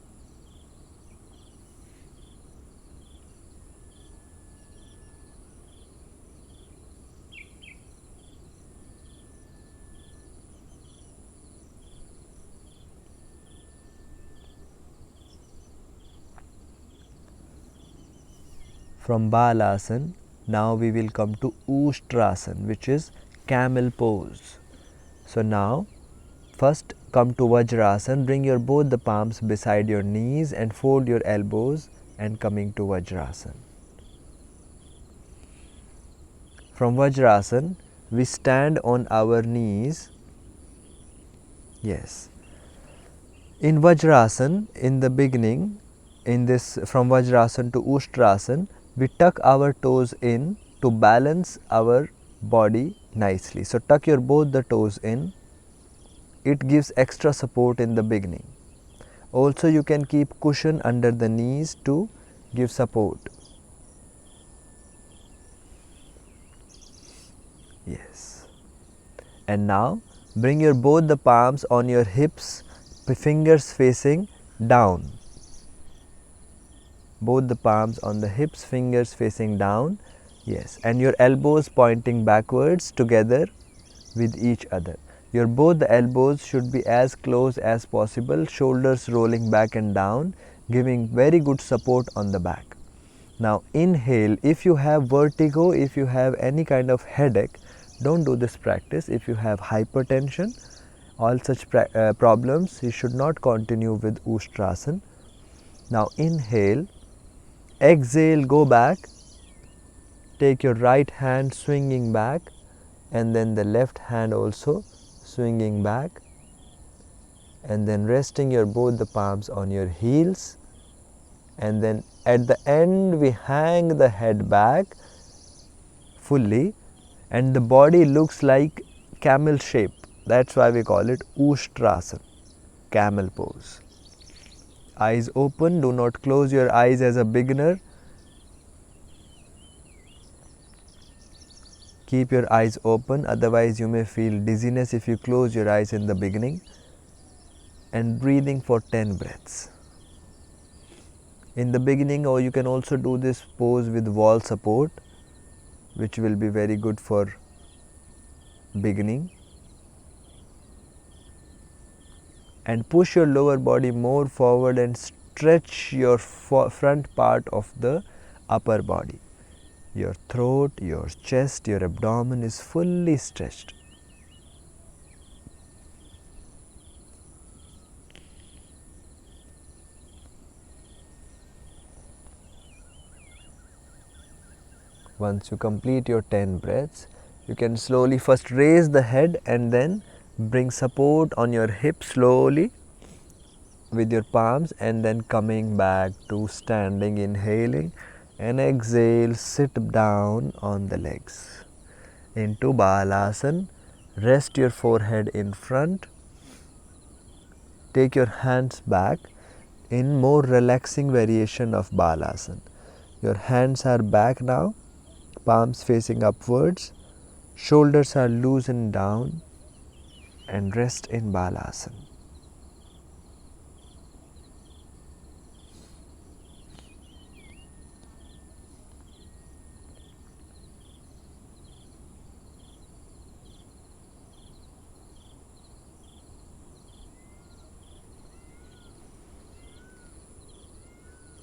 From Balasana, Now we will come to Ustrasana, which is camel pose. So now first come to Vajrasana, bring your both the palms beside your knees and fold your elbows and coming to Vajrasana. From Vajrasana, we stand on our knees. Yes. In Vajrasana, in the beginning, in this from Vajrasana to Ustrasana, we tuck our toes in to balance our body nicely. So tuck your both the toes in. It gives extra support in the beginning. Also you can keep cushion under the knees to give support. Yes. And now bring your both the palms on your hips, fingers facing down. Both the palms on the hips, fingers facing down. Yes. And your elbows pointing backwards together with each other. Your both the elbows should be as close as possible, shoulders rolling back and down, giving very good support on the back. Now inhale. If you have vertigo, if you have any kind of headache, don't do this practice. If you have hypertension, all such problems, you should not continue with Ustrasana. Now inhale, exhale, go back, take your right hand swinging back and then the left hand also swinging back, and then resting your both the palms on your heels, and then at the end we hang the head back fully and the body looks like camel shape. That's why we call it Ustrasana, camel pose. Eyes open, do not close your eyes as a beginner. Keep your eyes open, otherwise you may feel dizziness if you close your eyes in the beginning. And breathing for 10 breaths. In the beginning, or you can also do this pose with wall support, which will be very good for beginning. And push your lower body more forward and stretch your front part of the upper body. Your throat, your chest, your abdomen is fully stretched. Once you complete your 10 breaths, you can slowly first raise the head and then bring support on your hip slowly with your palms, and then coming back to standing, inhaling and exhale, sit down on the legs. Into Balasana, rest your forehead in front, take your hands back in more relaxing variation of Balasana. Your hands are back now, palms facing upwards, shoulders are loosened down and rest in Balasana.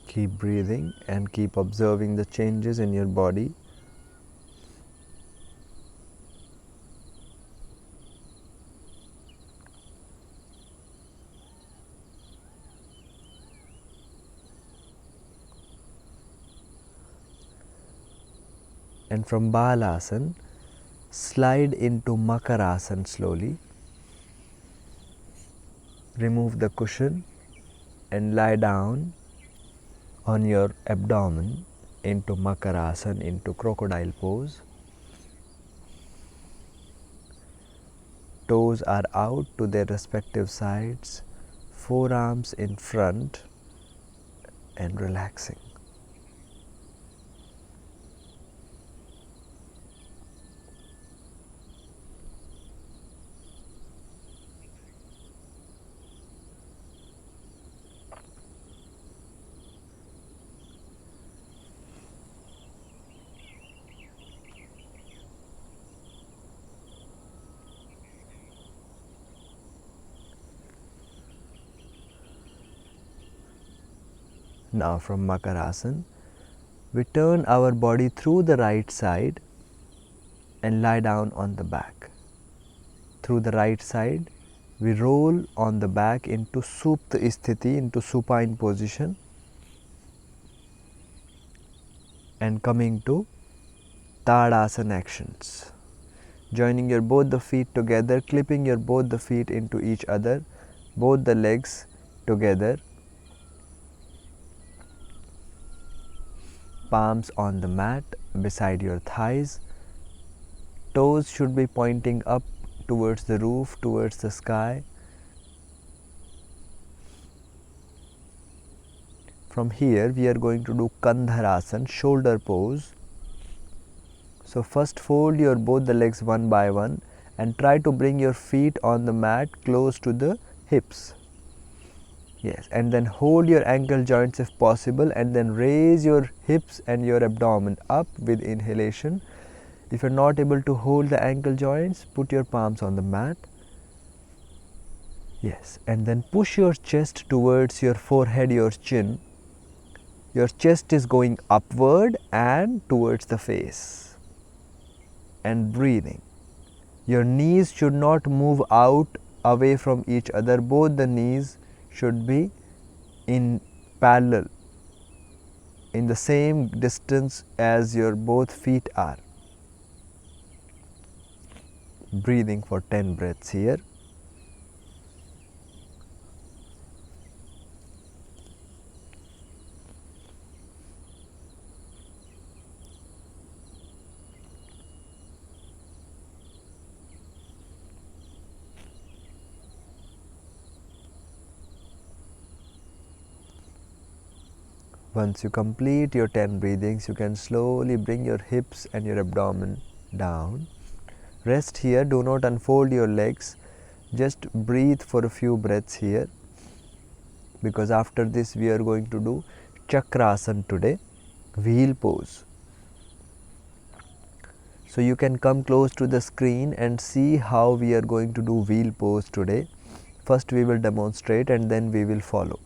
Keep breathing and keep observing the changes in your body. And from Balasana, slide into Makarasana slowly. Remove the cushion and lie down on your abdomen into Makarasana, into crocodile pose. Toes are out to their respective sides, forearms in front and relaxing. Now from Makarasana, we turn our body through the right side and lie down on the back. Through the right side, we roll on the back into supta sthiti, into supine position, and coming to Tadasana actions. Joining your both the feet together, clipping your both the feet into each other, both the legs together, palms on the mat beside your thighs, toes should be pointing up towards the roof, towards the sky. From here we are going to do Kandharasana, shoulder pose. So first fold your both the legs one by one and try to bring your feet on the mat close to the hips. Yes, and then hold your ankle joints if possible, and then raise your hips and your abdomen up with inhalation. If you are not able to hold the ankle joints, put your palms on the mat. Yes, and then push your chest towards your forehead, your chin. Your chest is going upward and towards the face. And breathing. Your knees should not move out away from each other. Both the knees should be in parallel, in the same distance as your both feet are. Breathing for 10 breaths here. Once you complete your 10 breathings, you can slowly bring your hips and your abdomen down. Rest here, do not unfold your legs, just breathe for a few breaths here, because after this we are going to do Chakrasana today, wheel pose. So you can come close to the screen and see how we are going to do wheel pose today. First we will demonstrate and then we will follow.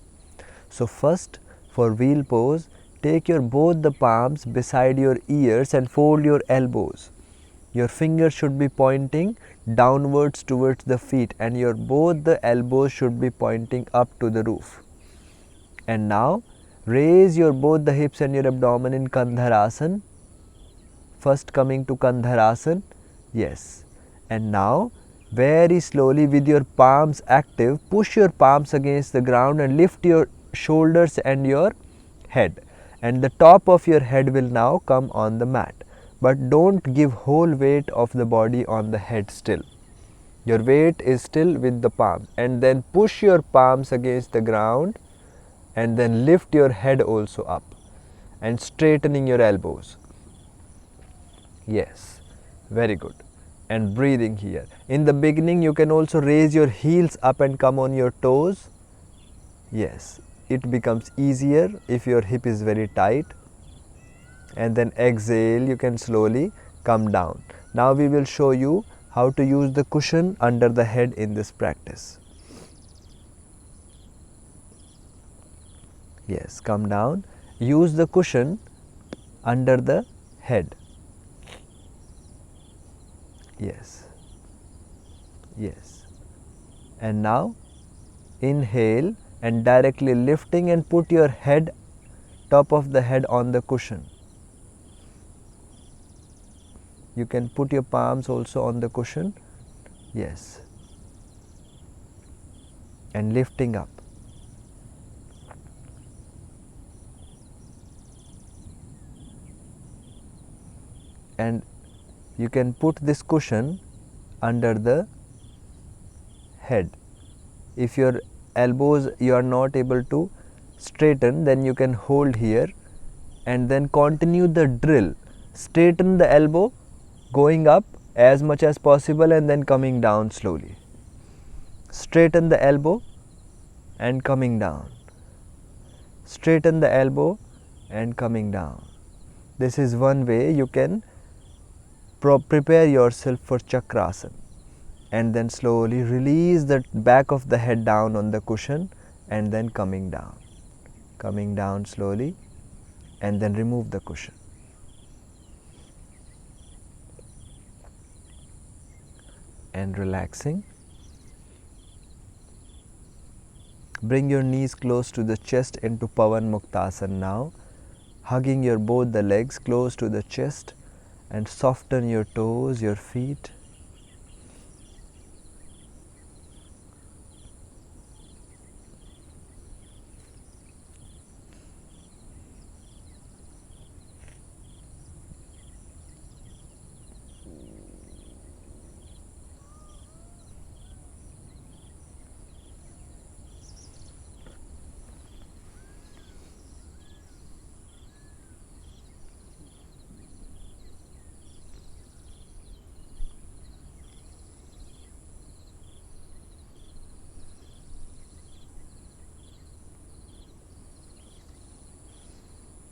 So first, for wheel pose, take your both the palms beside your ears and fold your elbows. Your fingers should be pointing downwards towards the feet, and your both the elbows should be pointing up to the roof. And now raise your both the hips and your abdomen in Kandharasana. First coming to Kandharasana. Yes. And now very slowly with your palms active, push your palms against the ground and lift your shoulders and your head, and the top of your head will now come on the mat, but don't give whole weight of the body on the head still. Your weight is still with the palm, and then push your palms against the ground and then lift your head also up and straightening your elbows. Yes, very good. And breathing here. In the beginning you can also raise your heels up and come on your toes. Yes, it becomes easier if your hip is very tight, and then exhale, you can slowly come down. Now we will show you how to use the cushion under the head in this practice. Yes, come down, use the cushion under the head. Yes, yes, and now inhale and directly lifting and put your head, top of the head on the cushion. You can put your palms also on the cushion. Yes, and lifting up. And you can put this cushion under the head. If your elbows you are not able to straighten, then you can hold here and then continue the drill. Straighten the elbow, going up as much as possible and then coming down slowly. Straighten the elbow and coming down. Straighten the elbow and coming down. This is one way you can prepare yourself for Chakrasana. And then slowly release the back of the head down on the cushion and then coming down slowly, and then remove the cushion. And relaxing. Bring your knees close to the chest into Pavan Muktasana now, hugging your both the legs close to the chest, and soften your toes, your feet.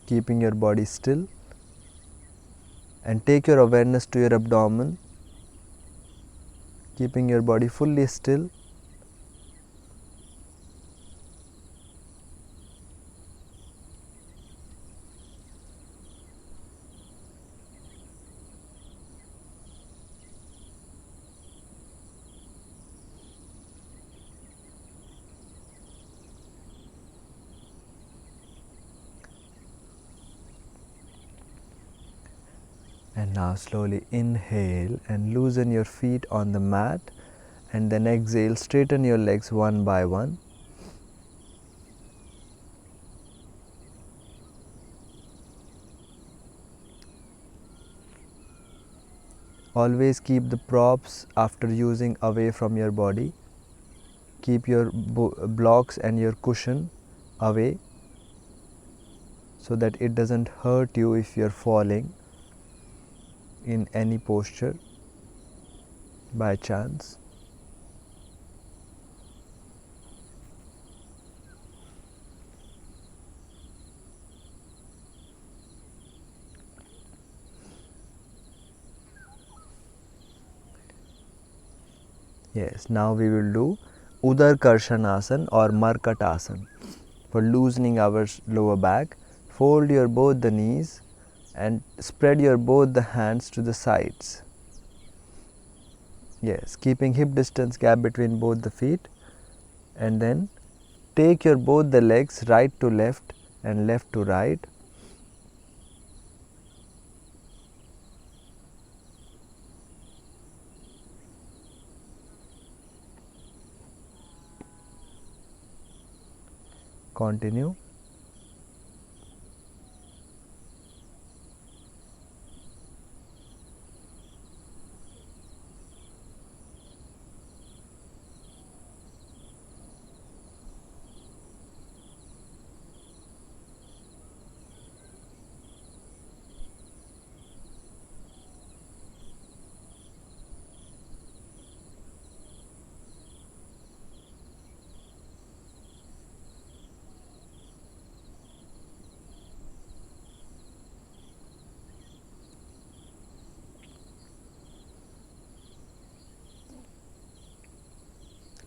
Keeping your body still, and take your awareness to your abdomen, keeping your body fully still. And now slowly inhale and loosen your feet on the mat, and then exhale, straighten your legs one by one. Always keep the props after using away from your body. Keep your blocks and your cushion away so that it doesn't hurt you if you're falling in any posture by chance. Yes, now we will do Udar Karshanasana or Markatasana for loosening our lower back. Fold your both the knees and spread your both the hands to the sides. Yes, keeping hip distance gap between both the feet, and then take your both the legs right to left and left to right. Continue.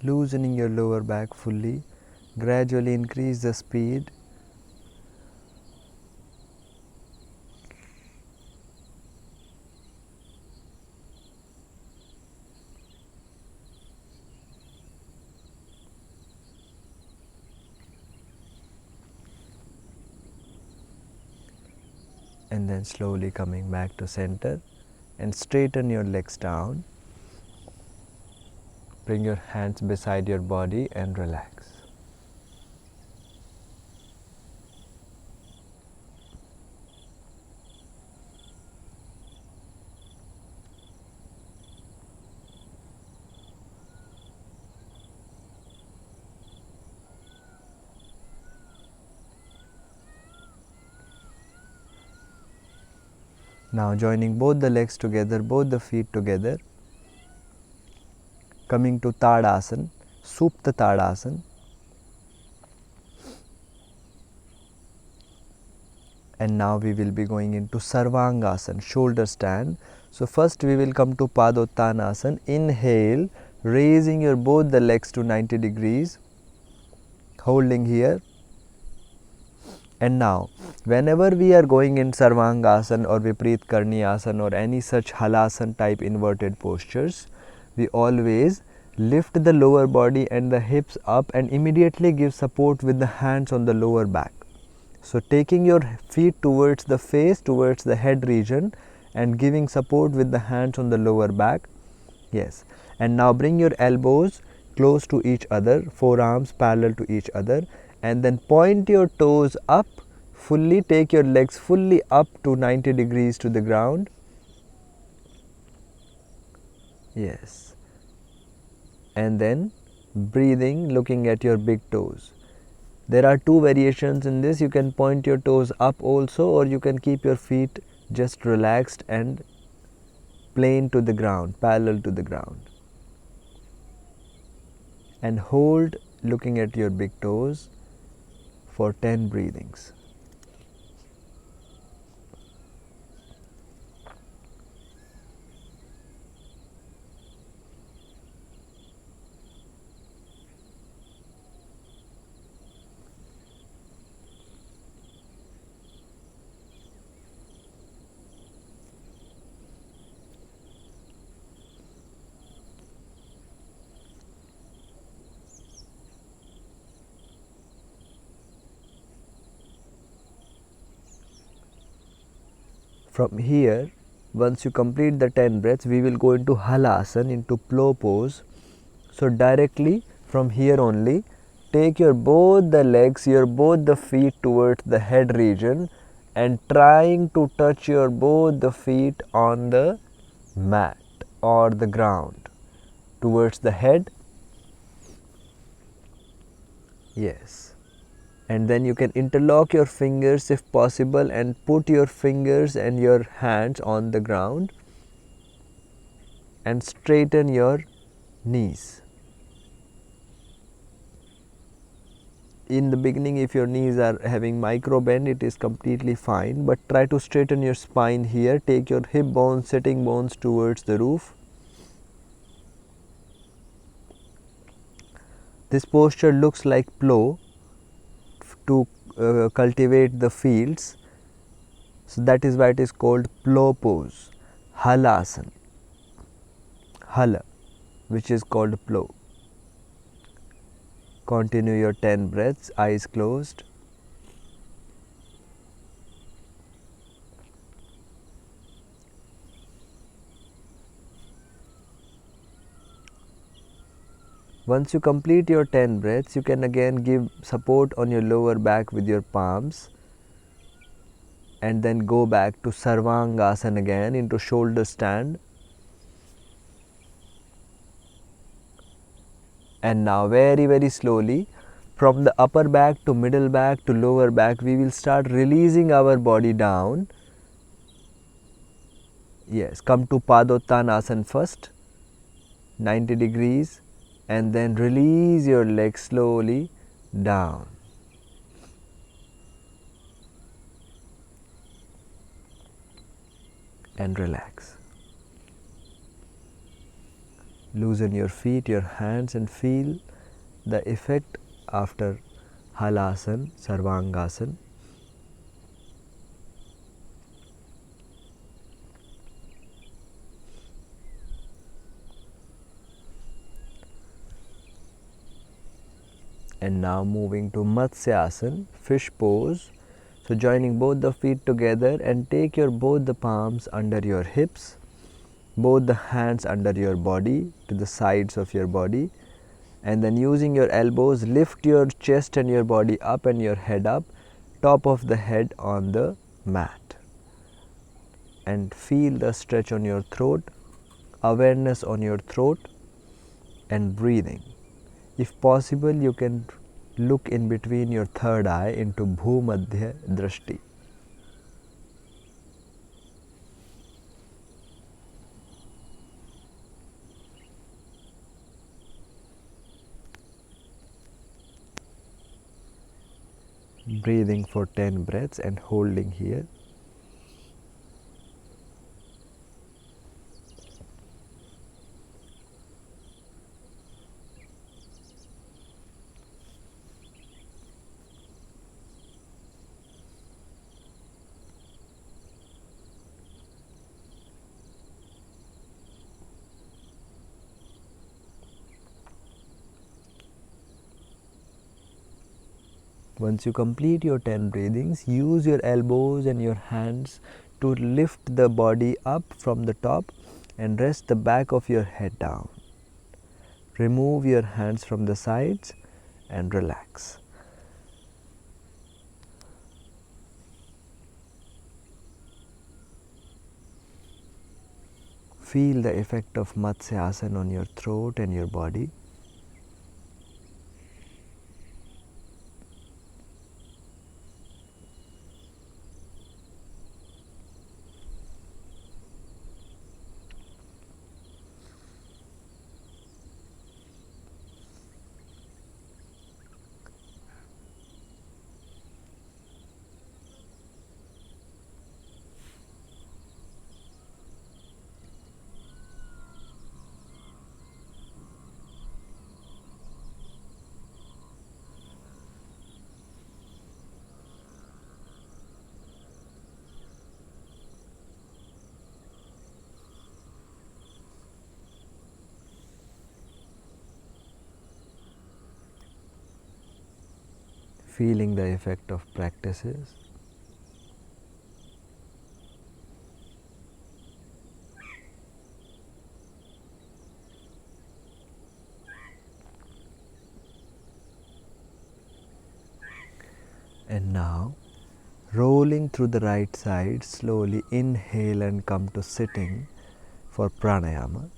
Loosening your lower back fully, gradually increase the speed. And then slowly coming back to center and straighten your legs down. Bring your hands beside your body and relax. Now joining both the legs together, both the feet together, coming to Tadasana, Supta Tadasana. And now we will be going into Sarvangasana, shoulder stand. So first we will come to Padottanasana. Inhale, raising your both the legs to 90 degrees, holding here. And now Whenever we are going in Sarvangasana or Vipreet Karniyasana or any such Halasana type inverted postures, we always lift the lower body and the hips up and immediately give support with the hands on the lower back. So taking your feet towards the face, towards the head region and giving support with the hands on the lower back. Yes. And now bring your elbows close to each other, forearms parallel to each other, and then point your toes up fully, take your legs fully up to 90 degrees to the ground. Yes. And then breathing, looking at your big toes. There are two variations in this. You can point your toes up also, or you can keep your feet just relaxed and plain to the ground, parallel to the ground. And hold looking at your big toes for 10 breathings. From here, once you complete the 10 breaths, we will go into halasana, into plow pose. So directly from here only, take your both the legs, your both the feet towards the head region and trying to touch your both the feet on the mat or the ground towards the head. Yes. And then you can interlock your fingers if possible and put your fingers and your hands on the ground and straighten your knees. In the beginning, if your knees are having micro bend, it is completely fine, but try to straighten your spine here. Take your hip bones, sitting bones towards the roof. This posture looks like plow to cultivate the fields. So that is why it is called plow pose, halasana, hala, which is called plow. Continue your 10 breaths, eyes closed. Once you complete your 10 breaths, you can again give support on your lower back with your palms and then go back to Sarvangasana again into shoulder stand. And now very slowly from the upper back to middle back to lower back, we will start releasing our body down. Yes, come to Padottanasana first, 90 degrees, and then release your legs slowly down. And relax. Loosen your feet, your hands, and feel the effect after halasana, sarvangasana. And now moving to Matsyasana, fish pose. So joining both the feet together and take your both the palms under your hips, both the hands under your body to the sides of your body, and then using your elbows lift your chest and your body up and your head up, top of the head on the mat, and feel the stretch on your throat, awareness on your throat, and breathing. If possible, you can look in between your third eye into Bhumadhya Drashti. Breathing for 10 breaths and holding here. Once you complete your 10 breathings, use your elbows and your hands to lift the body up from the top and rest the back of your head down. Remove your hands from the sides and relax. Feel the effect of Matsyasana on your throat and your body. Feeling the effect of practices. And now, rolling through the right side, slowly inhale and come to sitting for pranayama.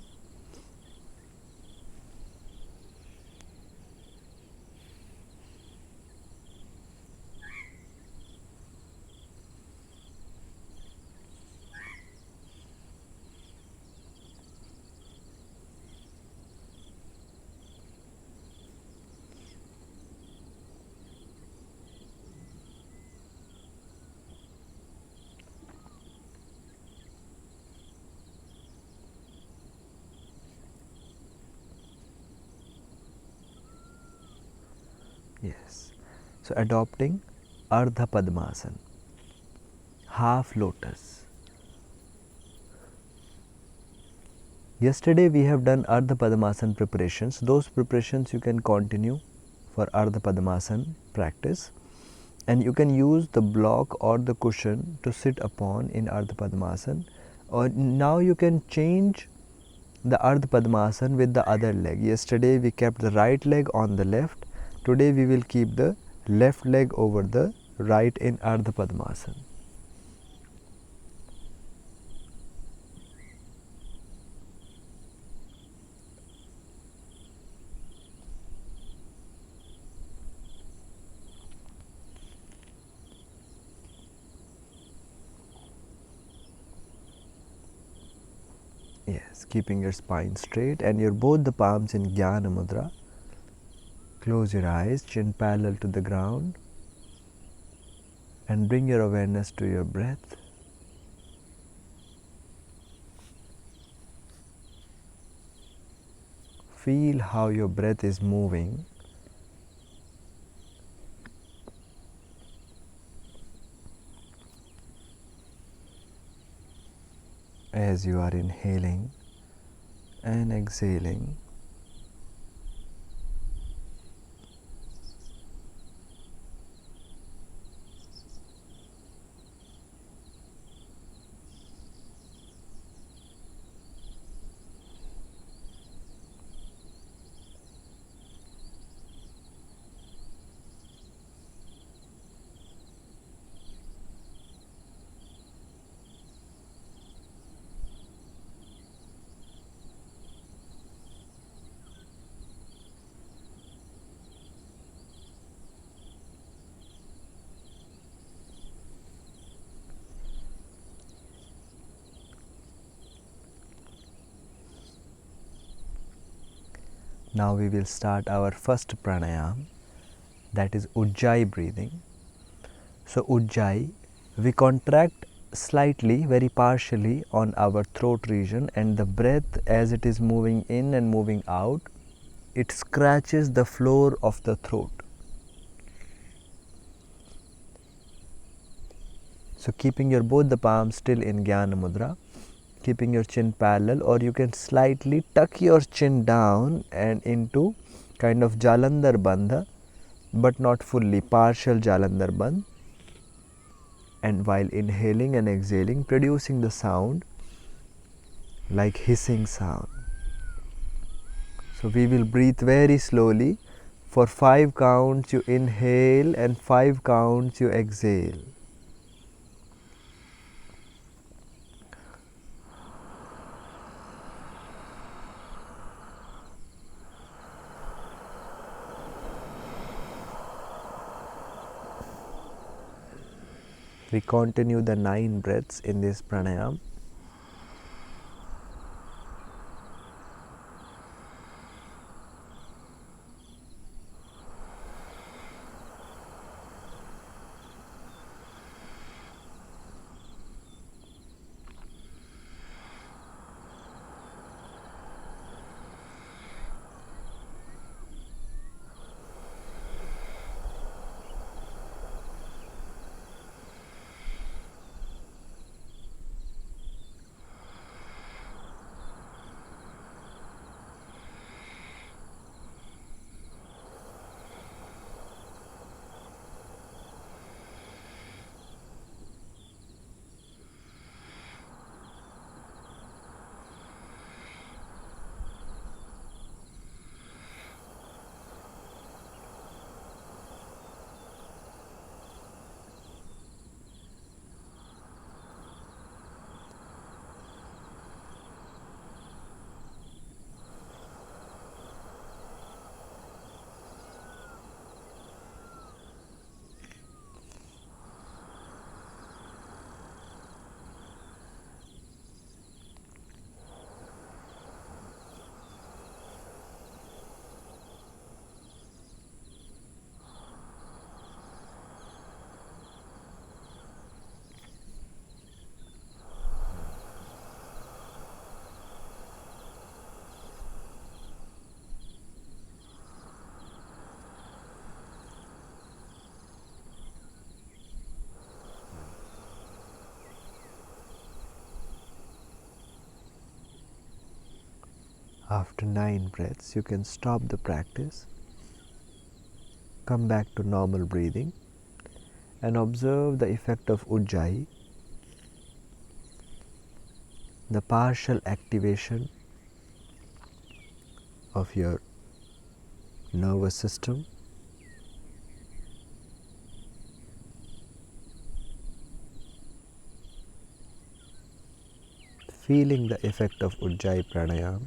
Yes. So adopting Ardha Padmasana, half lotus. Yesterday we have done Ardha Padmasana preparations. Those preparations you can continue for Ardha Padmasana practice, and you can use the block or the cushion to sit upon in Ardha Padmasana. Or now you can change the Ardha Padmasana with the other leg. Yesterday we kept the right leg on the left. Today we will keep the left leg over the right in Ardha Padmasana. Yes, keeping your spine straight and your both the palms in Jnana Mudra. Close your eyes, chin parallel to the ground, and bring your awareness to your breath. Feel how your breath is moving. As you are inhaling and exhaling. Now we will start our first pranayam, that is Ujjayi breathing. So Ujjayi, we contract slightly, very partially on our throat region, and the breath as it is moving in and moving out, it scratches the floor of the throat. So keeping your both the palms still in Jnana Mudra, keeping your chin parallel, or you can slightly tuck your chin down and into kind of Jalandhar Bandha, but not fully, partial Jalandhar Bandh, and while inhaling and exhaling producing the sound like hissing sound. So we will breathe very slowly. For 5 counts you inhale and 5 counts you exhale. We continue the 9 breaths in this pranayam. After 9 breaths, you can stop the practice, come back to normal breathing, and observe the effect of Ujjayi, the partial activation of your nervous system. Feeling the effect of Ujjayi pranayam.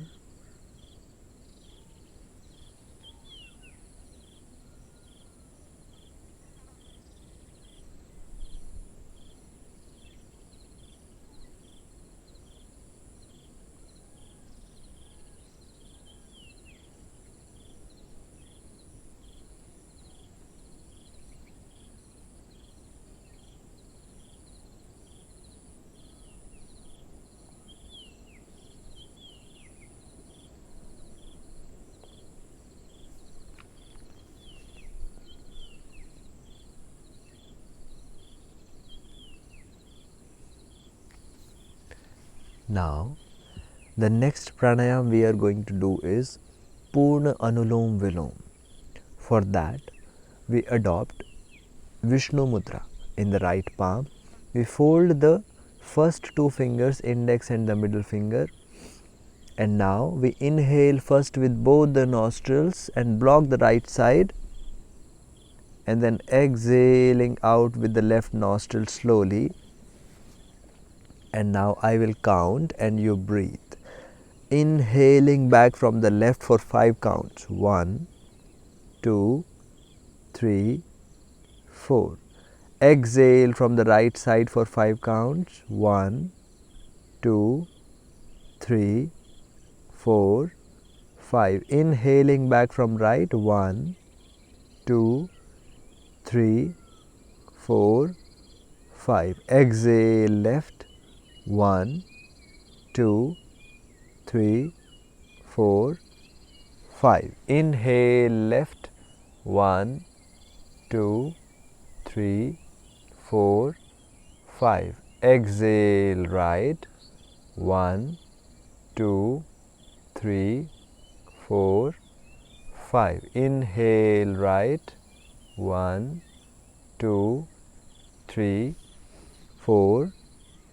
Now, the next pranayam we are going to do is Purna Anulom Vilom. For that, we adopt Vishnu Mudra in the right palm. We fold the first 2 fingers, index and the middle finger, and now we inhale first with both the nostrils and block the right side, and then exhaling out with the left nostril slowly. And now I will count and you breathe. Inhaling back from the left for 5 counts. 1, 2, 3, 4. Exhale from the right side for 5 counts. 1, 2, 3, 4, 5. Inhaling back from right. 1, 2, 3, 4, 5. Exhale left. 1, 2, 3, 4, 5. Inhale left. 1, 2, 3, 4, 5. Exhale right. 1, 2, 3, 4, 5. Inhale right. 1, 2, 3, 4,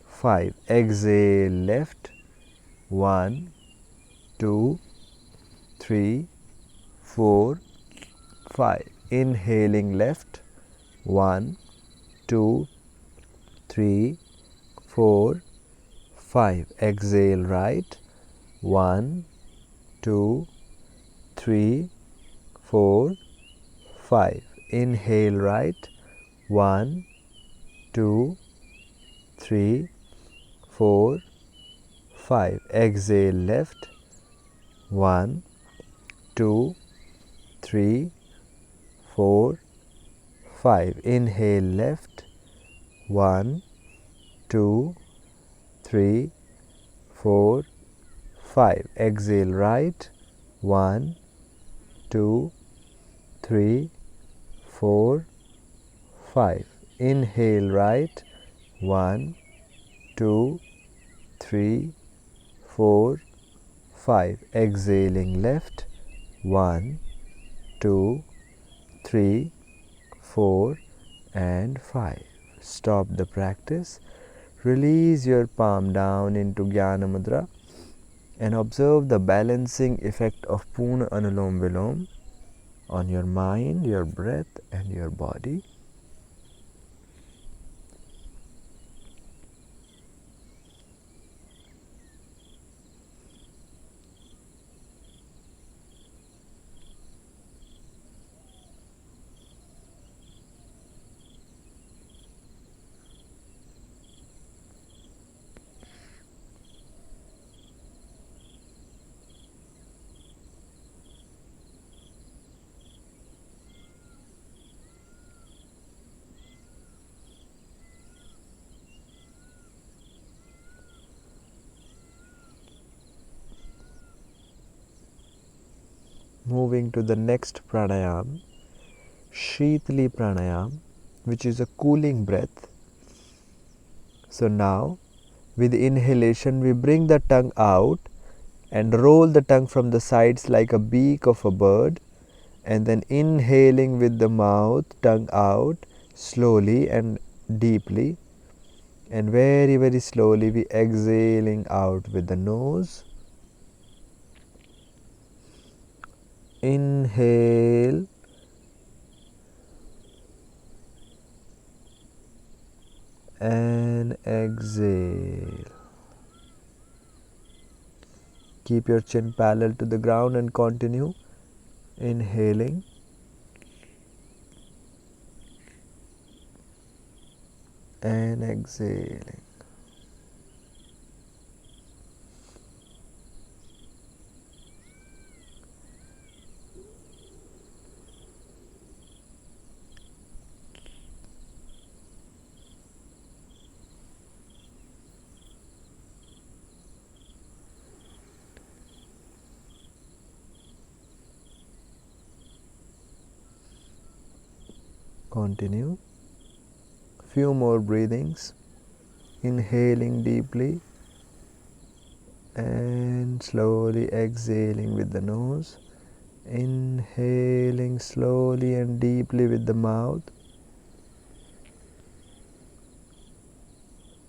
5. Exhale left. 1, 2, 3, 4, 5. Inhaling left. 1, 2, 3, 4, 5. Exhale right. 1, 2, 3, 4, 5. Inhale right. 1, 2, 3, 4, 5. Exhale left. 1, 2, 3, 4, 5. Inhale left. 1, 2, 3, 4, 5. Exhale right. 1, 2, 3, 4, 5. Inhale right. 1, 2, 3, 4, 5. Exhaling left. 1, 2, 3, 4 and 5. Stop the practice. Release your palm down into Jnana Mudra and observe the balancing effect of Purna Anulom Vilom on your mind, your breath and your body. Moving to the next pranayam, Shitali pranayam, which is a cooling breath. So now, with inhalation, we bring the tongue out and roll the tongue from the sides like a beak of a bird, and then inhaling with the mouth, tongue out, slowly and deeply, and very, very slowly we exhaling out with the nose. Inhale and exhale. Keep your chin parallel to the ground and continue inhaling and exhaling. Continue. Few more breathings. Inhaling deeply and slowly exhaling with the nose. Inhaling slowly and deeply with the mouth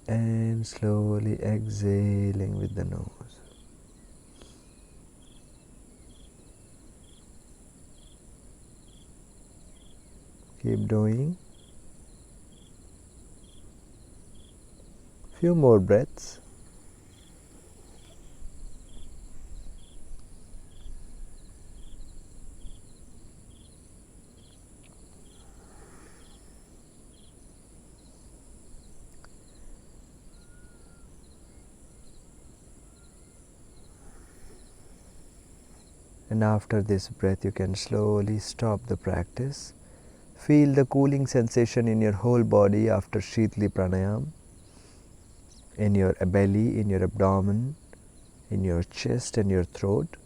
and slowly exhaling with the nose. Keep doing. Few more breaths. And after this breath, you can slowly stop the practice. Feel the cooling sensation in your whole body after Shitali pranayam, in your belly, in your abdomen, in your chest and your throat.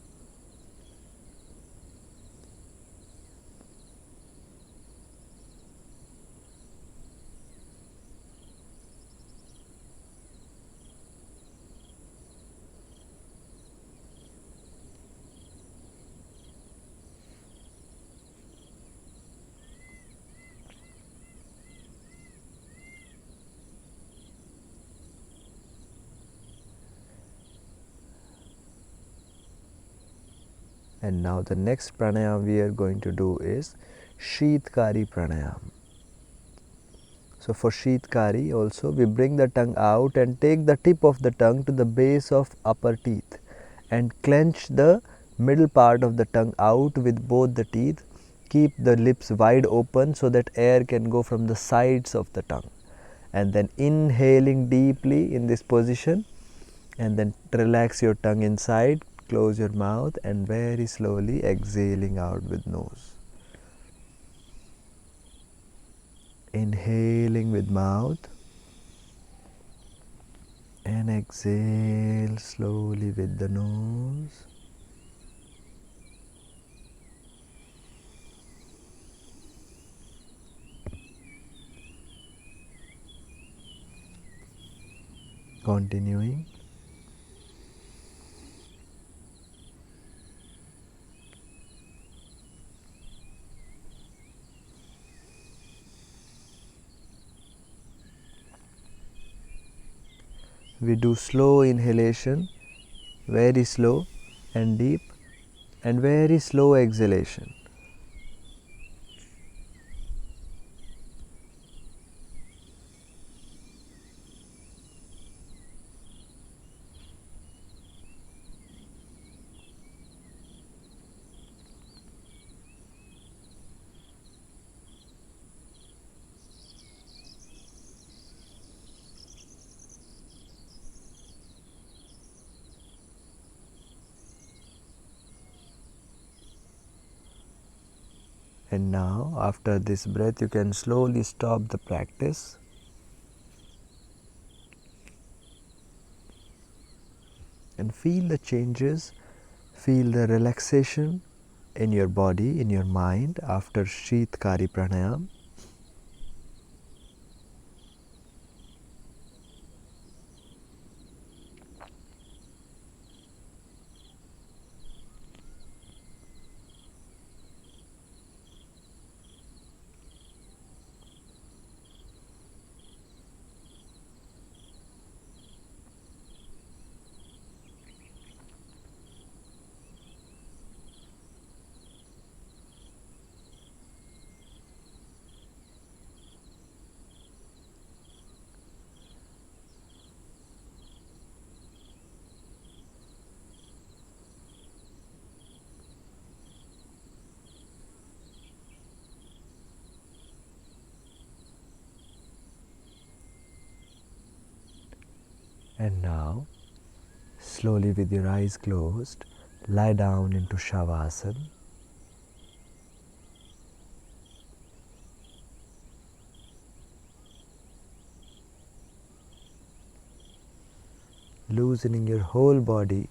And now the next pranayam we are going to do is Sheetkari pranayam. So for Sheetkari also we bring the tongue out and take the tip of the tongue to the base of upper teeth and clench the middle part of the tongue out with both the teeth. Keep the lips wide open so that air can go from the sides of the tongue. And then inhaling deeply in this position, and then relax your tongue inside, close your mouth, and very slowly exhaling out with nose. Inhaling with mouth and exhale slowly with the nose. Continuing. We do slow inhalation, very slow and deep, and very slow exhalation. And now, after this breath, you can slowly stop the practice. And feel the changes, feel the relaxation in your body, in your mind after Sheetkari pranayam. And now, slowly with your eyes closed, lie down into Shavasana. Loosening your whole body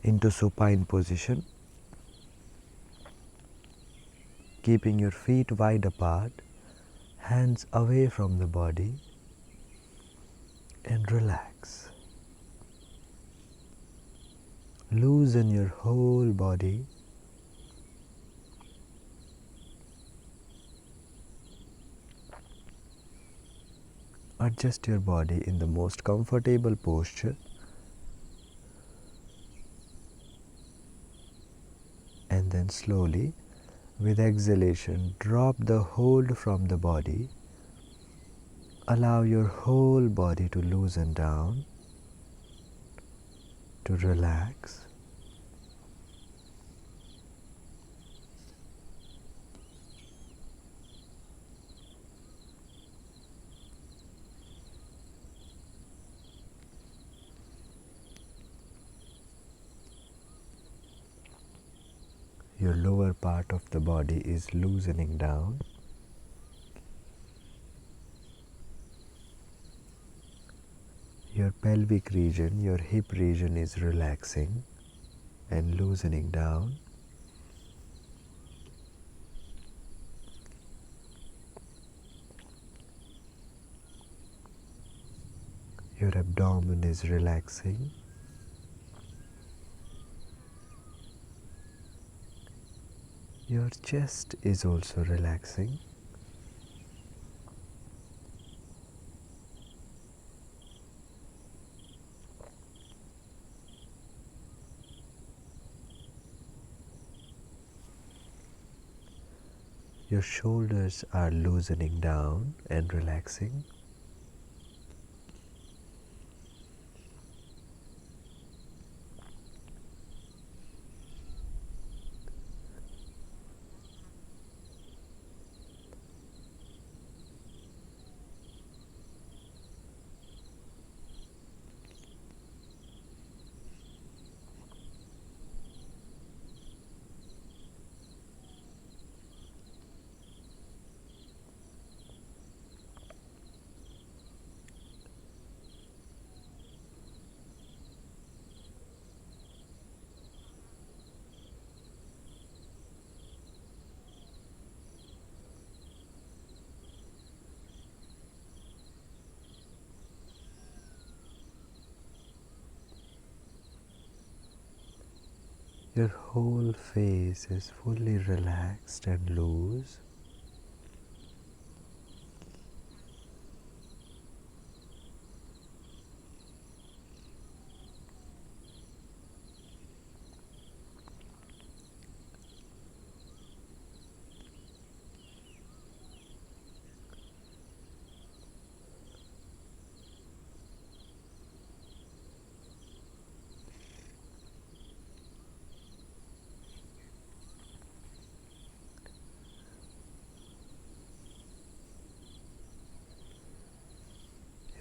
into supine position. Keeping your feet wide apart, hands away from the body, and relax. Loosen your whole body. Adjust your body in the most comfortable posture. And then slowly, with exhalation, drop the hold from the body. Allow your whole body to loosen down, to relax. Your lower part of the body is loosening down. Your pelvic region, your hip region is relaxing and loosening down. Your abdomen is relaxing. Your chest is also relaxing. Your shoulders are loosening down and relaxing. Your whole face is fully relaxed and loose.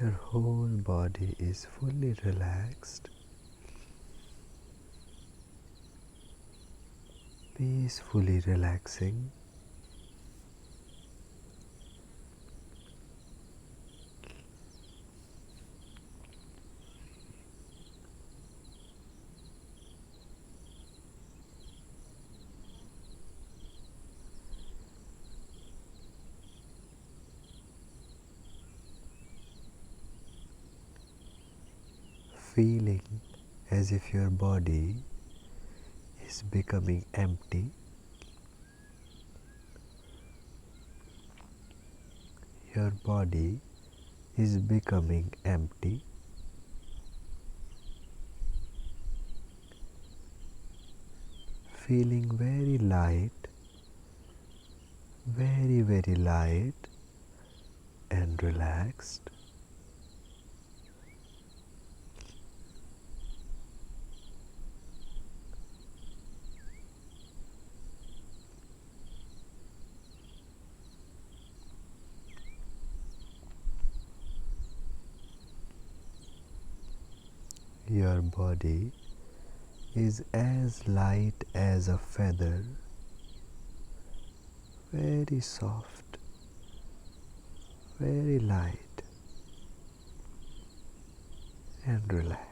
Your whole body is fully relaxed, peacefully relaxing. Feeling as if your body is becoming empty. Your body is becoming empty. Feeling very light, very light and relaxed. Your body is as light as a feather, very soft, very light and relaxed.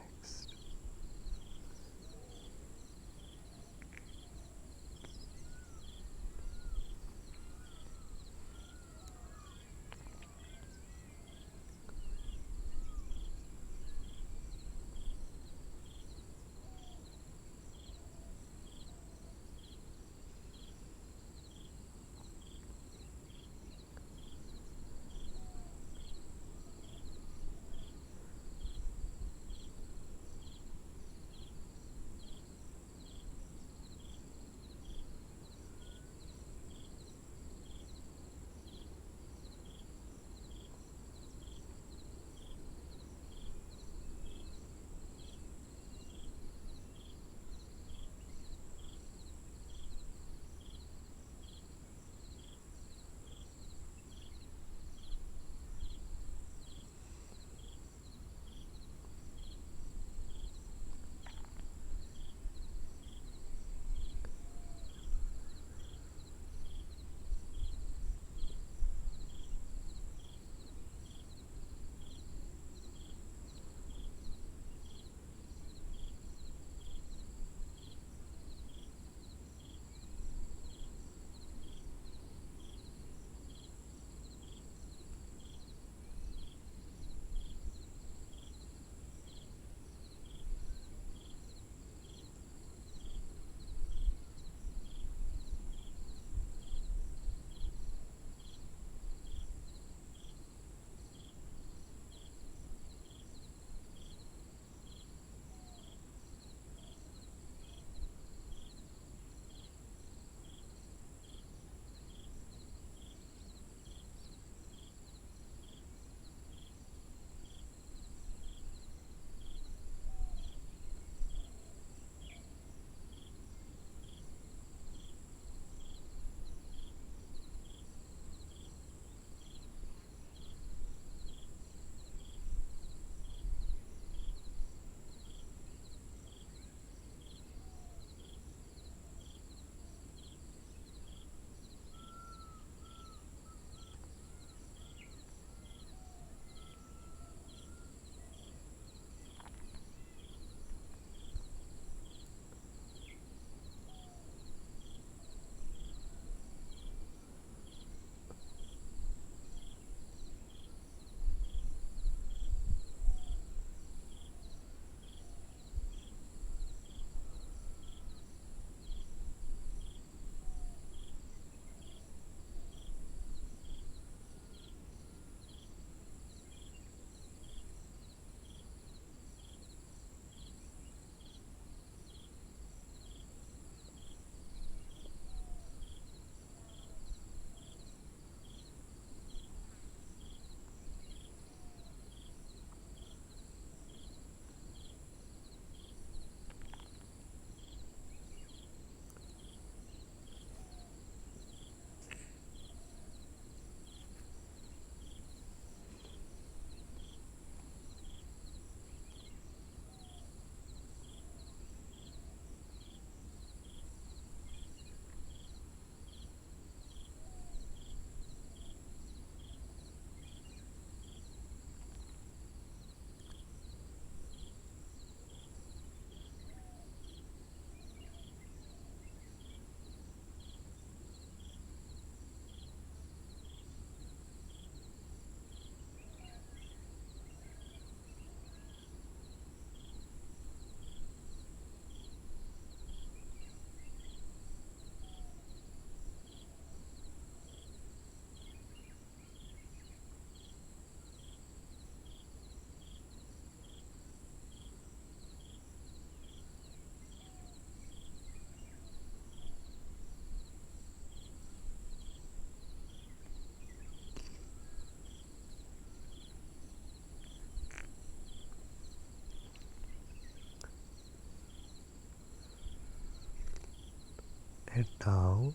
And now,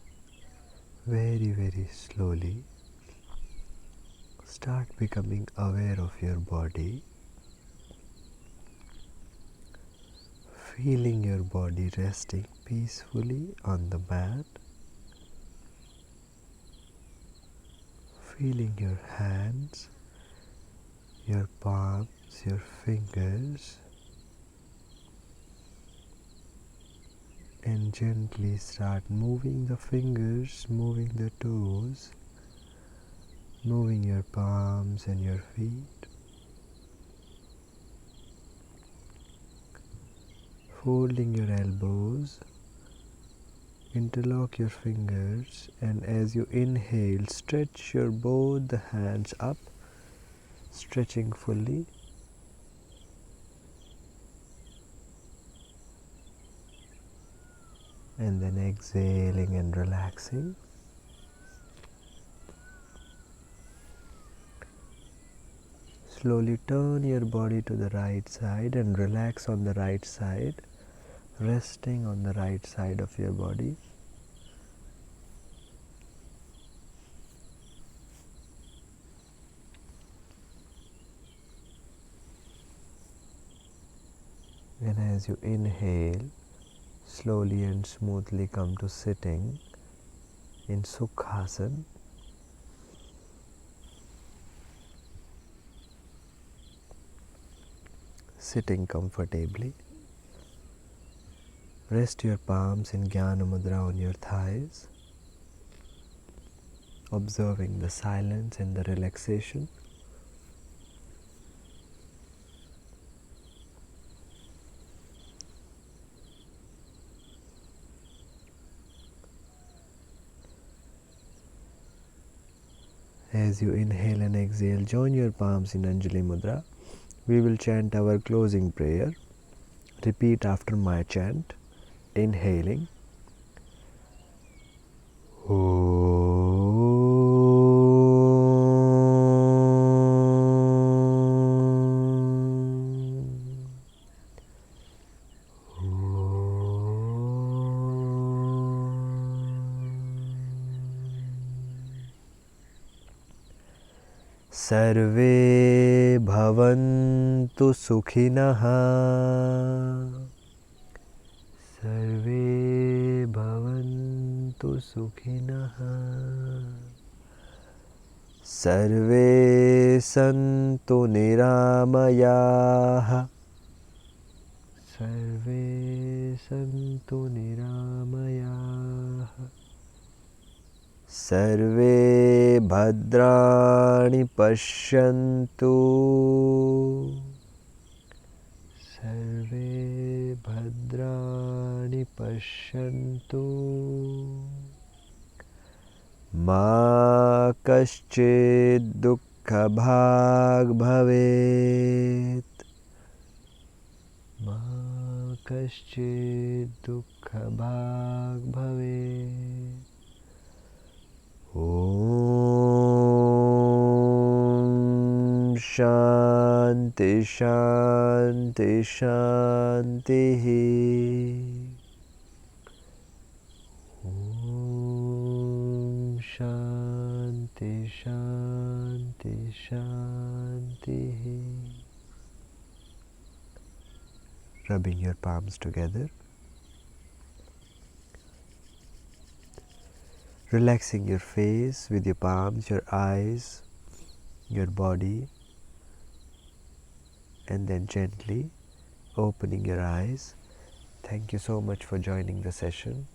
very slowly, start becoming aware of your body, feeling your body resting peacefully on the mat, feeling your hands, your palms, your fingers, and gently start moving the fingers, moving the toes, moving your palms and your feet, folding your elbows, interlock your fingers, and as you inhale, stretch your both the hands up, stretching fully. And then exhaling and relaxing. Slowly turn your body to the right side and relax on the right side, resting on the right side of your body. And as you inhale, slowly and smoothly come to sitting in Sukhasana. Sitting comfortably. Rest your palms in Jnana Mudra on your thighs, observing the silence and the relaxation. As you inhale and exhale, join your palms in Anjali Mudra. We will chant our closing prayer. Repeat after my chant, inhaling. Sarve bhavantu sukhinah. Sarve bhavantu sukhinah. Sarve santu niramayah. Sarve santu niramayah. Sarve bhadrani pashyantu. Sarve bhadrani pashyantu. Ma kaschid dukkha bhag bhavet. Ma kaschid dukkha bhag bhavet. Om Shanti Shanti Shanti. Om Shanti Shanti Shanti. Rubbing your palms together. Relaxing your face with your palms, your eyes, your body, and then gently opening your eyes. Thank you so much for joining the session.